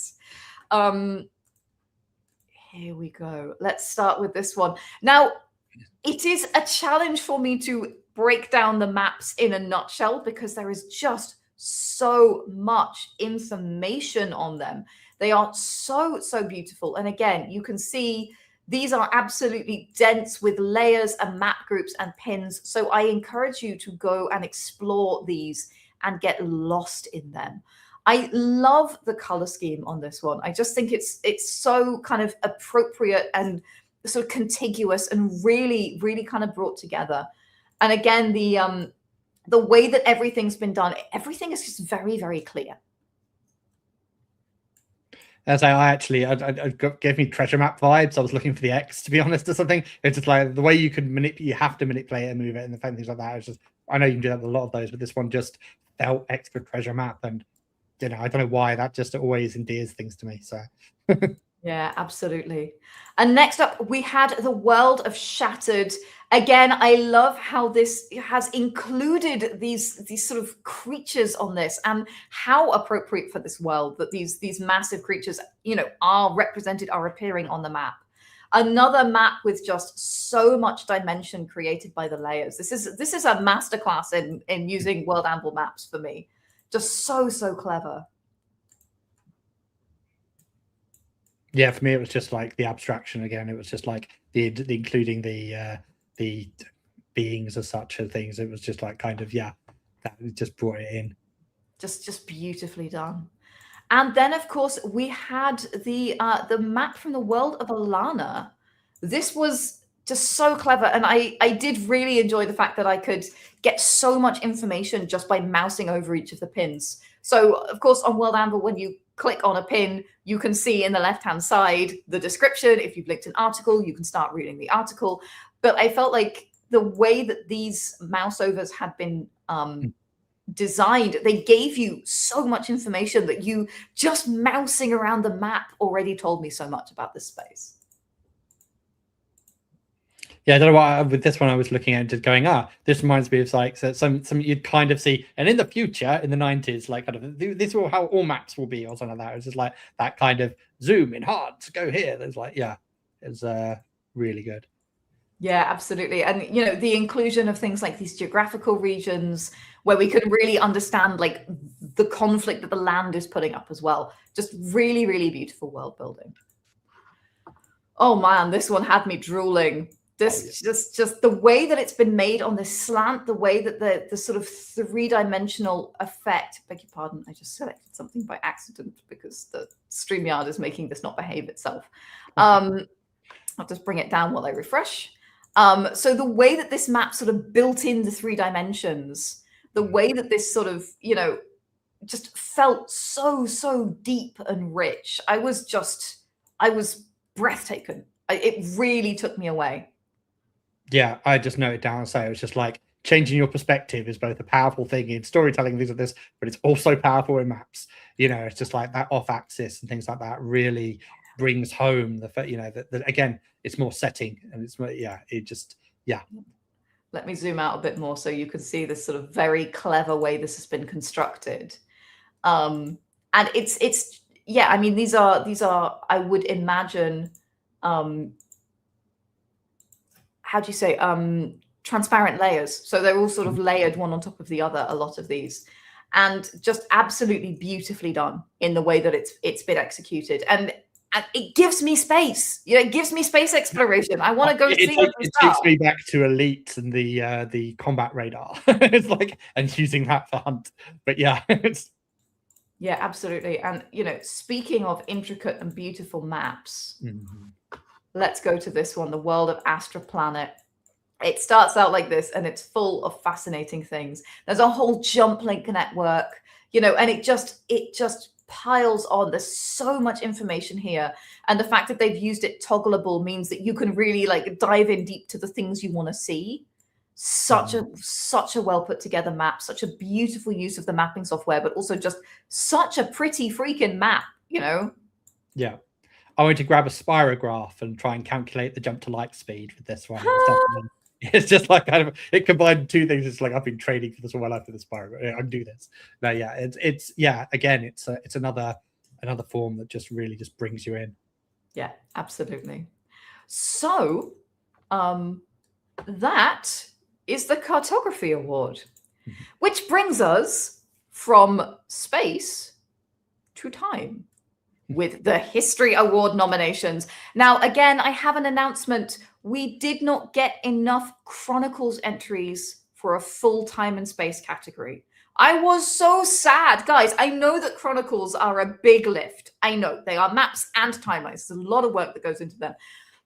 Here we go. Let's start with this one. Now, it is a challenge for me to break down the maps in a nutshell because there is just so much information on them. They are so, so beautiful. And again, you can see these are absolutely dense with layers and map groups and pins. So I encourage you to go and explore these and get lost in them. I love the color scheme on this one. I just think it's so kind of appropriate and sort of contiguous and really, really kind of brought together. And again, the way that everything's been done, everything is just very, very clear. As I gave me treasure map vibes. I was looking for the X, to be honest, or something. It's just like the way you can manipulate, you have to manipulate it and move it and things like that. It's just, I know you can do that with a lot of those, but this one just felt extra treasure map. And, you know, I don't know why, that just always endears things to me. So, yeah, absolutely. And next up, we had the World of Shattered. Again, I love how this has included these sort of creatures on this, and how appropriate for this world that these massive creatures, you know, are represented, are appearing on the map. Another map with just so much dimension created by the layers. This is a masterclass in using World Anvil maps for me. Just so, so clever. Yeah, for me, it was just like the abstraction again. It was just like the including the beings as such and things. It was just like kind of, yeah, that just brought it in. Just beautifully done. And then, of course, we had the map from the world of Alana. This was just so clever. And I did really enjoy the fact that I could get so much information just by mousing over each of the pins. So, of course, on World Anvil, when you click on a pin, you can see in the left-hand side the description. If you've linked an article, you can start reading the article. But I felt like the way that these mouse overs had been designed, they gave you so much information that you just mousing around the map already told me so much about this space. Yeah, I don't know why with this one I was looking at and just going, this reminds me of like some you'd kind of see, and in the future in the 90s, like kind of this is how all maps will be or something like that. It's just like that kind of zoom in hard to go here. There's like, yeah, it's really good. Yeah, absolutely. And, you know, the inclusion of things like these geographical regions where we can really understand like the conflict that the land is putting up as well. Just really, really beautiful world building. Oh man, this one had me drooling. This just the way that it's been made on this slant, the way that the sort of three-dimensional effect, beg your pardon, I just selected something by accident because the StreamYard is making this not behave itself. I'll just bring it down while I refresh. So the way that this map sort of built in the 3 dimensions, the way that this sort of, just felt so deep and rich. I was breathtaking. It really took me away. Yeah, I just noted down, so it's just like changing your perspective is both a powerful thing in storytelling, things like this, but it's also powerful in maps. It's just like that off axis and things like that really brings home the fact, that again, it's more setting and it's more, Let me zoom out a bit more so you can see this sort of very clever way this has been constructed. And it's I mean, these are I would imagine, how do you say, transparent layers. So they're all sort of layered one on top of the other, a lot of these, and just absolutely beautifully done in the way that it's been executed. And it gives me space. It gives me space exploration. I want to go see what it takes me back to Elite and the combat radar. It's like, and using that for hunt. But yeah, yeah, absolutely. And speaking of intricate and beautiful maps, let's go to this one, the World of Astra Planet. It starts out like this, and it's full of fascinating things. There's a whole jump link network, and it just piles on. There's so much information here, and the fact that they've used it toggleable means that you can really dive in deep to the things you want to see. Such a well put together map, such a beautiful use of the mapping software, but also just such a pretty freaking map. Yeah. I wanted to grab a spirograph and try and calculate the jump to light speed with this one. It's just like it combined 2 things. It's like I've been training for this all my life with the spirograph. I can do this. No, yeah, it's again, it's another form that just really just brings you in. Yeah, absolutely. So that is the Cartography Award, which brings us from space to time with the History Award nominations. Now, again, I have an announcement. We did not get enough Chronicles entries for a full time and space category. I was so sad. Guys, I know that Chronicles are a big lift. I know they are maps and timelines. There's a lot of work that goes into them,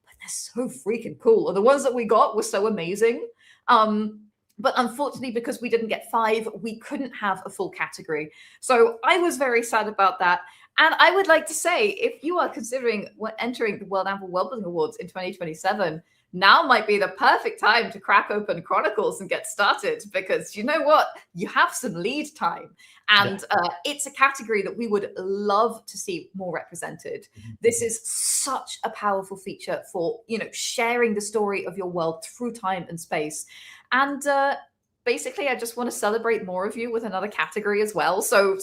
but they're so freaking cool. And the ones that we got were so amazing. But unfortunately, because we didn't get 5, we couldn't have a full category. So I was very sad about that. And I would like to say, if you are considering entering the World Anvil Worldbuilding Awards in 2027, now might be the perfect time to crack open Chronicles and get started, because you know what? You have some lead time. And it's a category that we would love to see more represented. This is such a powerful feature for, sharing the story of your world through time and space. And basically, I just want to celebrate more of you with another category as well. So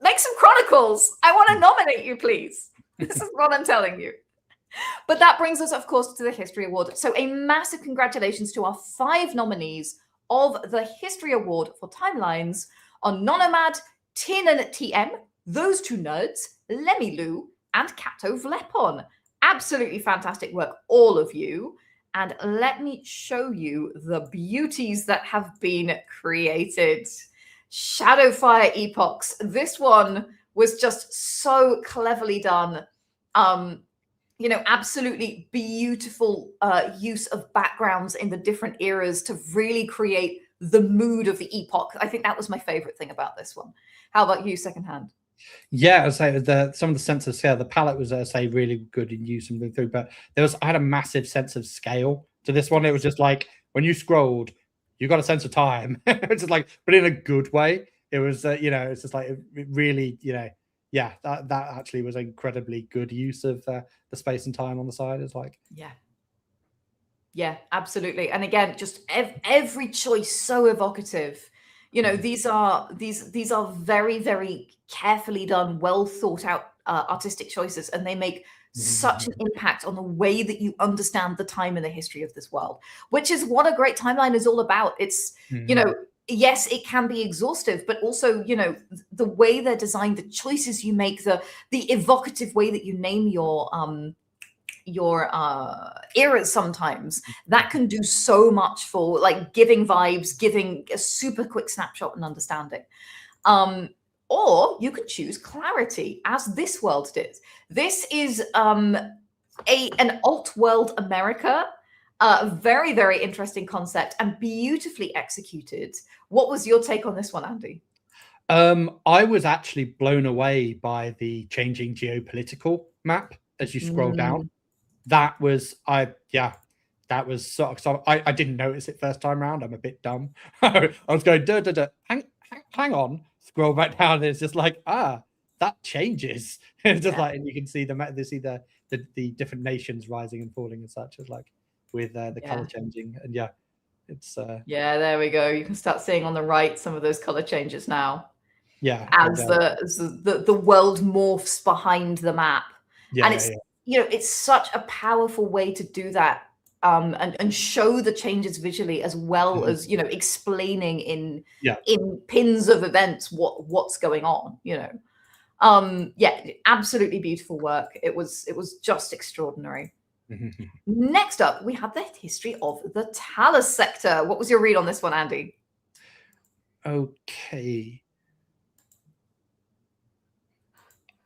make some Chronicles. I want to nominate you, please. This is what I'm telling you. But that brings us, of course, to the History Award. So a massive congratulations to our 5 nominees of the History Award for Timelines on Nonomad, Tin and TM, Those Two Nerds, Lemmy Lou, and Kato Vlepon. Absolutely fantastic work, all of you. And let me show you the beauties that have been created. Shadowfire Epochs. This one was just so cleverly done. Absolutely beautiful use of backgrounds in the different eras to really create the mood of the epoch. I think that was my favorite thing about this one. How about you, secondhand? Yeah, I'd say some of the sense of scale, the palette was, really good in use and moving through, but I had a massive sense of scale to this one. It was just like when you scrolled, you got a sense of time. It's just like, but in a good way. It was, it's just like it really, that actually was incredibly good use of the space and time on the side. It's like, yeah, absolutely. And again, just every choice so evocative. These are very, very carefully done, well thought out artistic choices, and they make such an impact on the way that you understand the time and the history of this world, which is what a great timeline is all about. It's, yes, it can be exhaustive, but also, the way they're designed, the choices you make, the evocative way that you name your your eras sometimes, that can do so much for like giving vibes, giving a super quick snapshot and understanding. Or you could choose clarity, as this world did. This is an alt world America. A very, very interesting concept and beautifully executed. What was your take on this one, Andy? I was actually blown away by the changing geopolitical map as you scroll down. That was, that was sort of, I didn't notice it first time around. I'm a bit dumb. I was going, hang on, scroll back down. And it's just like, that changes. It's just like, and you can see the different nations rising and falling and such, as like with the color changing. And it's there we go. You can start seeing on the right some of those color changes now. Yeah, as the world morphs behind the map. And it's it's such a powerful way to do that, and show the changes visually, as well as explaining in pins of events what's going on. Absolutely beautiful work. It was just extraordinary. Next up, we have the history of the Talus sector. What was your read on this one, Andy? Okay.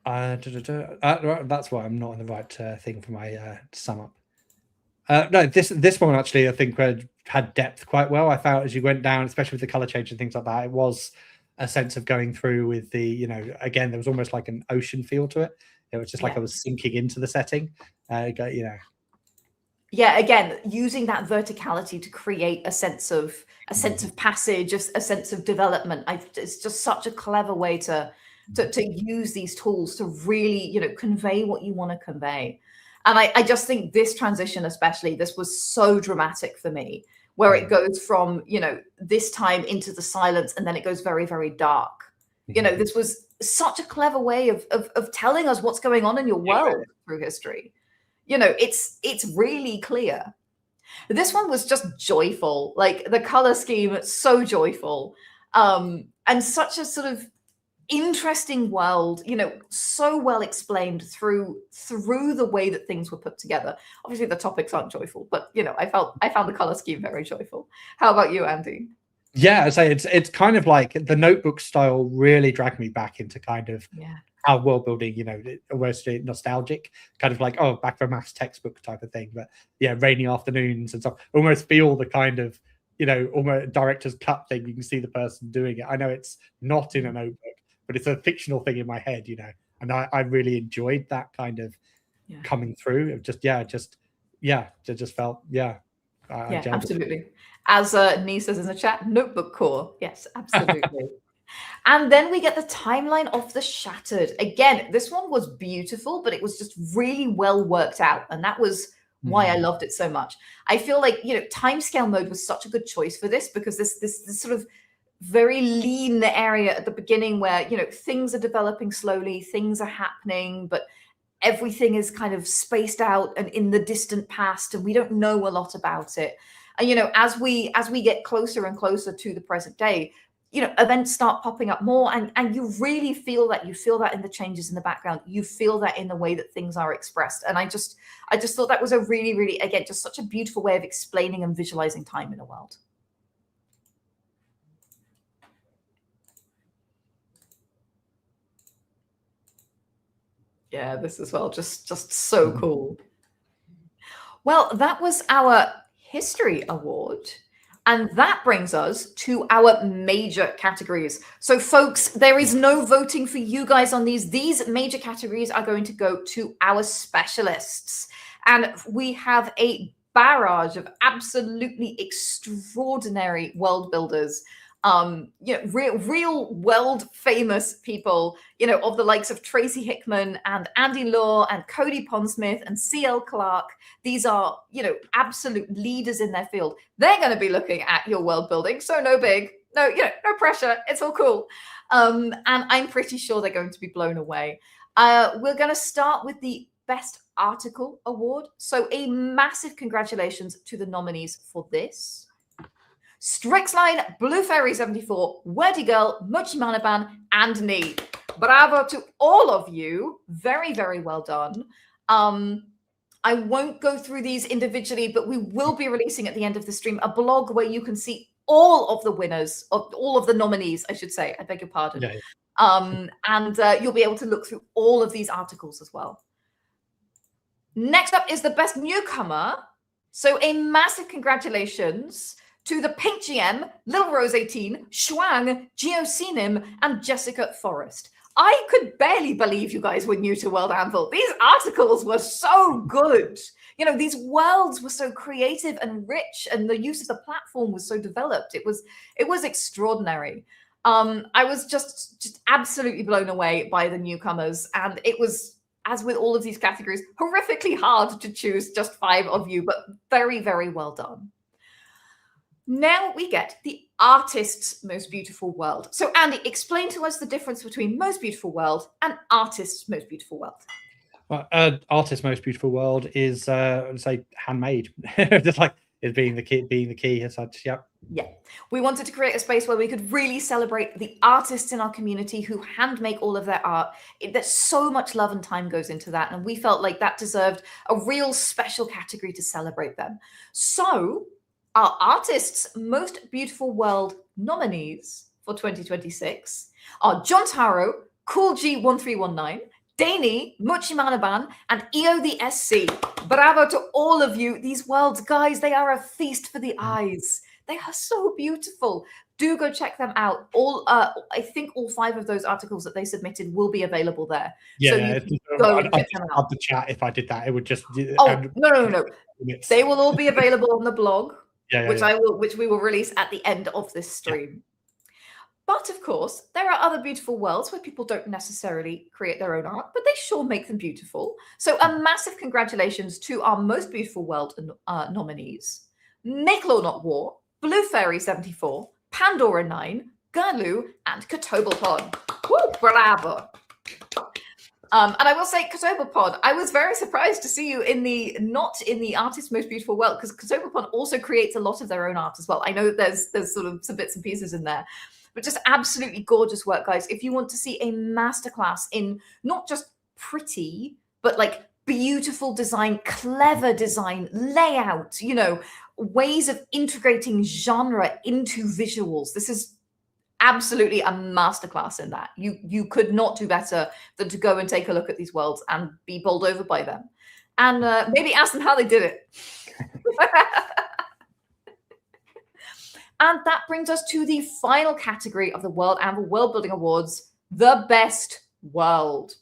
That's why I'm not on the right thing for my sum up. No, this one actually I think had depth quite well. I felt as you went down, especially with the color change and things like that, it was a sense of going through with the again, there was almost like an ocean feel to it. It was just like I was sinking into the setting. Again, using that verticality to create a sense of passage, a sense of development. It's just such a clever way to use these tools to really, convey what you want to convey. And I just think this transition, especially, this was so dramatic for me, where it goes from, this time into the silence, and then it goes very, very dark. This was such a clever way of telling us what's going on in your world through history. It's really clear. This one was just joyful, like the color scheme, so joyful, and such a sort of interesting world, so well explained through the way that things were put together. Obviously the topics aren't joyful, but I found the color scheme very joyful. How about you, Andy? I say it's kind of like the Notebook style really dragged me back into kind of how world building, almost nostalgic, kind of like back from a maths textbook type of thing. But rainy afternoons and stuff, almost feel the kind of almost director's cut thing. You can see the person doing it. I know it's not in a notebook, but it's a fictional thing in my head, and I really enjoyed that kind of coming through. It just felt, absolutely. As Nee says in the chat, notebook core. Yes, absolutely. And then we get the timeline of the Shattered. Again, this one was beautiful, but it was just really well worked out. And that was why I loved it so much. I feel like, timescale mode was such a good choice for this, because this sort of very lean area at the beginning where things are developing slowly, things are happening, but everything is kind of spaced out and in the distant past, and we don't know a lot about it. And as we get closer and closer to the present day, events start popping up more, and you really feel that. You feel that in the changes in the background. You feel that in the way that things are expressed. And I just thought that was a really, really, again, just such a beautiful way of explaining and visualizing time in a world. Yeah, this as well, just so cool. Well, that was our History Award. And that brings us to our major categories. So folks, there is no voting for you guys on these. These major categories are going to go to our specialists. And we have a barrage of absolutely extraordinary world builders, real world famous people, of the likes of Tracy Hickman and Andy Law and Cody Pondsmith and C.L. Clark. These are, absolute leaders in their field. They're going to be looking at your world building. So no pressure. It's all cool. And I'm pretty sure they're going to be blown away. We're going to start with the Best Article Award. So a massive congratulations to the nominees for this. Strixline, Blue Fairy 74, Wordy Girl, Mochi Manaban, and Nee. Bravo to all of you. Very, very well done. I won't go through these individually, but we will be releasing at the end of the stream a blog where you can see all of the winners, of all of the nominees, I should say. I beg your pardon. Yeah. And you'll be able to look through all of these articles as well. Next up is the best newcomer. So a massive congratulations to the Pink GM, Little Rose 18, Shuang, Geocinim, and Jessica Forrest. I could barely believe you guys were new to World Anvil. These articles were so good. You know, these worlds were so creative and rich, and the use of the platform was so developed. It was extraordinary. I was just absolutely blown away by the newcomers, and it was, as with all of these categories, horrifically hard to choose just 5 of you, but very, very well done. Now we get the artist's most beautiful world. So Andy, explain to us the difference between most beautiful world and artist's most beautiful world. Well, artist's most beautiful world is say handmade, just like it being the key as such. Yep. Yeah, we wanted to create a space where we could really celebrate the artists in our community who hand make all of their art. There's so much love and time goes into that, and we felt like that deserved a real special category to celebrate them. So our artists' most beautiful world nominees for 2026 are John Taro, Cool G1319, Daney, Muchimanaban, and EO the SC. Bravo to all of you. These worlds, guys, they are a feast for the eyes. They are so beautiful. Do go check them out. I think all 5 of those articles that they submitted will be available there. Yeah, so you can go and check them out. The chat, if I did that, it would just. Oh, no. They will all be available on the blog, which we will release at the end of this stream. Yeah. But of course, there are other beautiful worlds where people don't necessarily create their own art, but they sure make them beautiful. So a massive congratulations to our most beautiful world nominees: Make Law Not War, Blue Fairy 74, Pandora 9, Galu, and Katoblepod. Woo, bravo! And I will say, Katoblepod, I was very surprised to see you not in the artist's most beautiful world, because Katoblepod also creates a lot of their own art as well. I know there's sort of some bits and pieces in there, but just absolutely gorgeous work, guys. If you want to see a masterclass in not just pretty, but like beautiful design, clever design, layout, you know, ways of integrating genre into visuals, this is absolutely a masterclass in that. You could not do better than to go and take a look at these worlds and be bowled over by them, and maybe ask them how they did it. And that brings us to the final category of the World Anvil World Building Awards, the best world.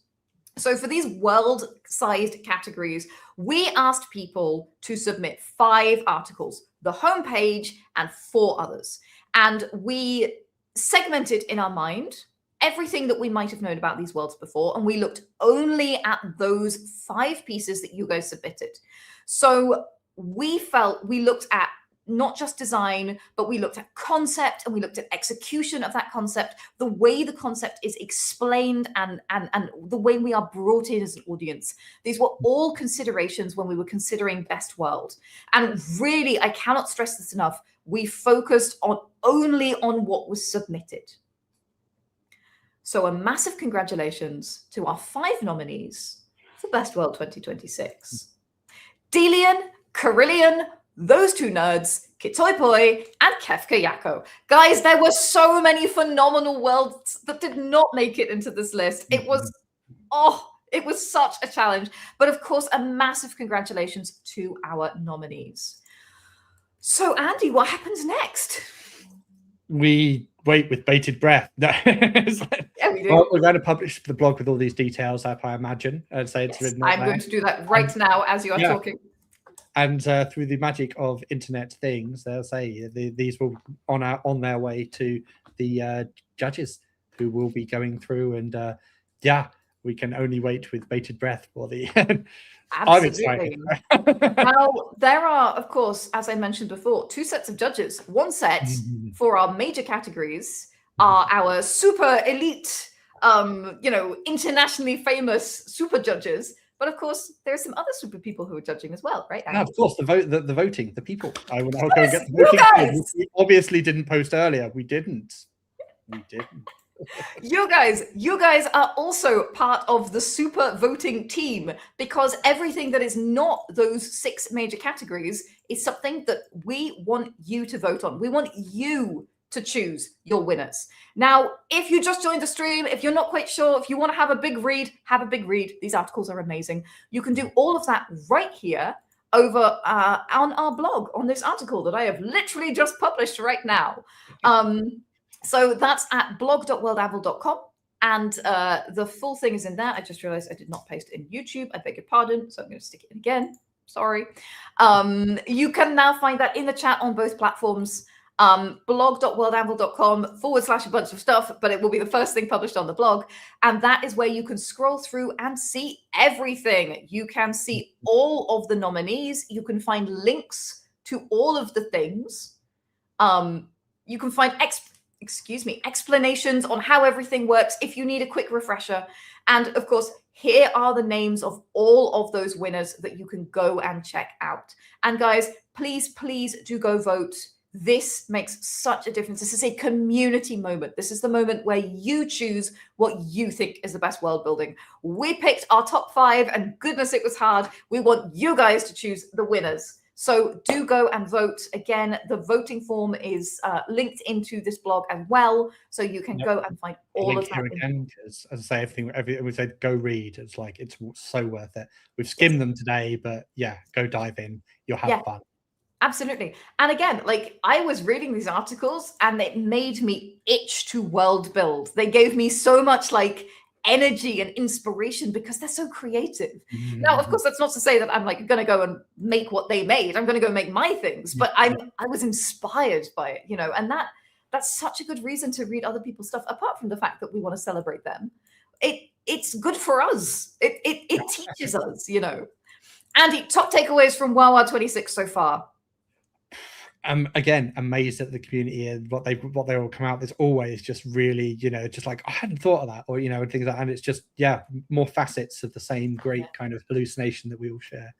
So for these world-sized categories, we asked people to submit 5 articles, the homepage and 4 others. And we segmented in our mind everything that we might have known about these worlds before, and we looked only at those 5 pieces that you guys submitted. So we felt we looked at not just design, but we looked at concept, and we looked at execution of that concept, the way the concept is explained, and the way we are brought in as an audience. These were all considerations when we were considering best world. And really, I cannot stress this enough, we focused only on what was submitted. So a massive congratulations to our 5 nominees for Best World 2026. Delian, Carillion, Those Two Nerds, Kitoipoi, and Kefka Yako. Guys, there were so many phenomenal worlds that did not make it into this list. It was such a challenge. But of course, a massive congratulations to our nominees. So, Andy, what happens next? We wait with bated breath. Yeah, we do. Well, we're going to publish the blog with all these details up, I imagine. And say it's written. I'm going to do that right now as you are talking. And through the magic of internet things, they'll say these will on their way to the judges who will be going through. And we can only wait with bated breath for the. I'm excited. Now, there are, of course, as I mentioned before, 2 sets of judges. One set for our major categories are our super elite, internationally famous super judges. But of course, there are some other super people who are judging as well, right? No, of course, the voting, the people. I will go get the voting. We obviously didn't post earlier. We didn't. You guys are also part of the super voting team, because everything that is not those 6 major categories is something that we want you to vote on. We want you to choose your winners. Now, if you just joined the stream, if you're not quite sure, if you want to have a big read, have a big read. These articles are amazing. You can do all of that right here over on our blog, on this article that I have literally just published right now. So that's at blog.worldbuild.com. And the full thing is in there. I just realized I did not paste it in YouTube. I beg your pardon. So I'm going to stick it in again. Sorry. You can now find that in the chat on both platforms. Blog.worldbuild.com/a bunch of stuff, but it will be the first thing published on the blog. And that is where you can scroll through and see everything. You can see all of the nominees. You can find links to all of the things. You can find explanations on how everything works if you need a quick refresher. And of course, here are the names of all of those winners that you can go and check out. And guys, please do go vote. This makes such a difference. This is a community moment. This is the moment where you choose what you think is the best world building. We picked our top 5, and goodness, it was hard. We want you guys to choose the winners. So do go and vote. Again, the voting form is linked into this blog as well, so you can go and find all of that. Again, as I say, everything we said, go read. It's like, it's so worth it. We've skimmed them today, but yeah, go dive in. You'll have fun. Absolutely. And again, like, I was reading these articles and it made me itch to world build. They gave me so much like energy and inspiration because they're so creative. Now, of course, that's not to say that I'm like going to go and make what they made. I'm going to go make my things, but I was inspired by it, you know, and that's such a good reason to read other people's stuff, apart from the fact that we want to celebrate them. It's good for us. It teaches us, you know. Andy, top takeaways from WoW 26 so far. Again, amazed at the community and what they all come out. There's always just really, you know, just like, I hadn't thought of that, or, you know, and things like that. And it's just, more facets of the same great kind of hallucination that we all share.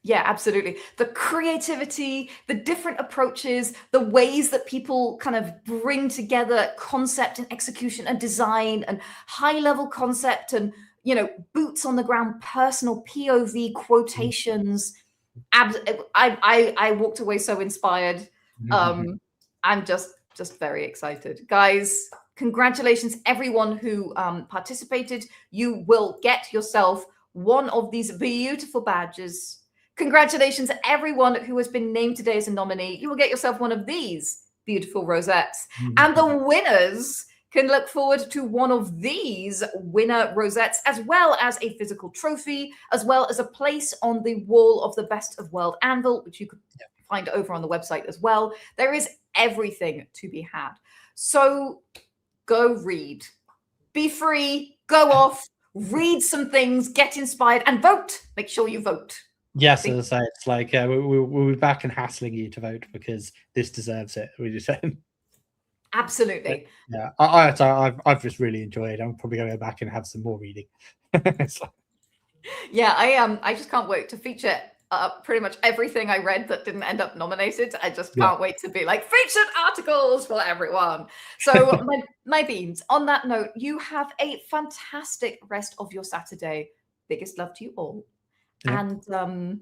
Yeah, absolutely. The creativity, the different approaches, the ways that people kind of bring together concept and execution and design and high level concept and, you know, boots on the ground, personal POV quotations. I walked away so inspired. I'm just very excited, guys. Congratulations, everyone who participated. You will get yourself one of these beautiful badges. Congratulations, everyone who has been named today as a nominee. You will get yourself one of these beautiful rosettes. And the winners can look forward to one of these winner rosettes, as well as a physical trophy, as well as a place on the wall of the Best of World Anvil, which you could find over on the website as well. There is everything to be had. So go read. Be free. Go off. Read some things. Get inspired. And vote. Make sure you vote. Yes, as I say, it's like we'll be back and hassling you to vote because this deserves it. We just said. Absolutely. Yeah, I've just really enjoyed it. I'm probably going to go back and have some more reading. Yeah, I just can't wait to feature pretty much everything I read that didn't end up nominated. I just can't wait to be like featured articles for everyone. So my beans, on that note, you have a fantastic rest of your Saturday. Biggest love to you all. And grab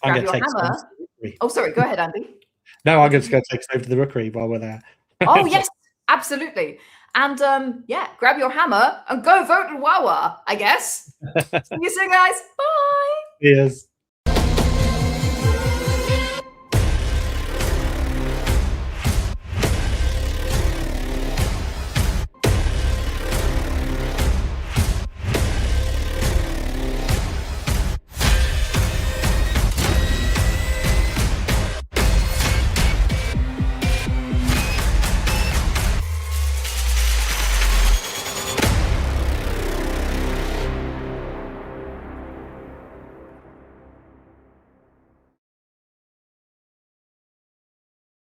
your hammer. Oh, sorry, go ahead, Andy. No, I'm just going to take us over to the rookery while we're there. Oh, yes, absolutely. And grab your hammer and go vote in Wawa, I guess. See you soon, guys. Bye. Cheers.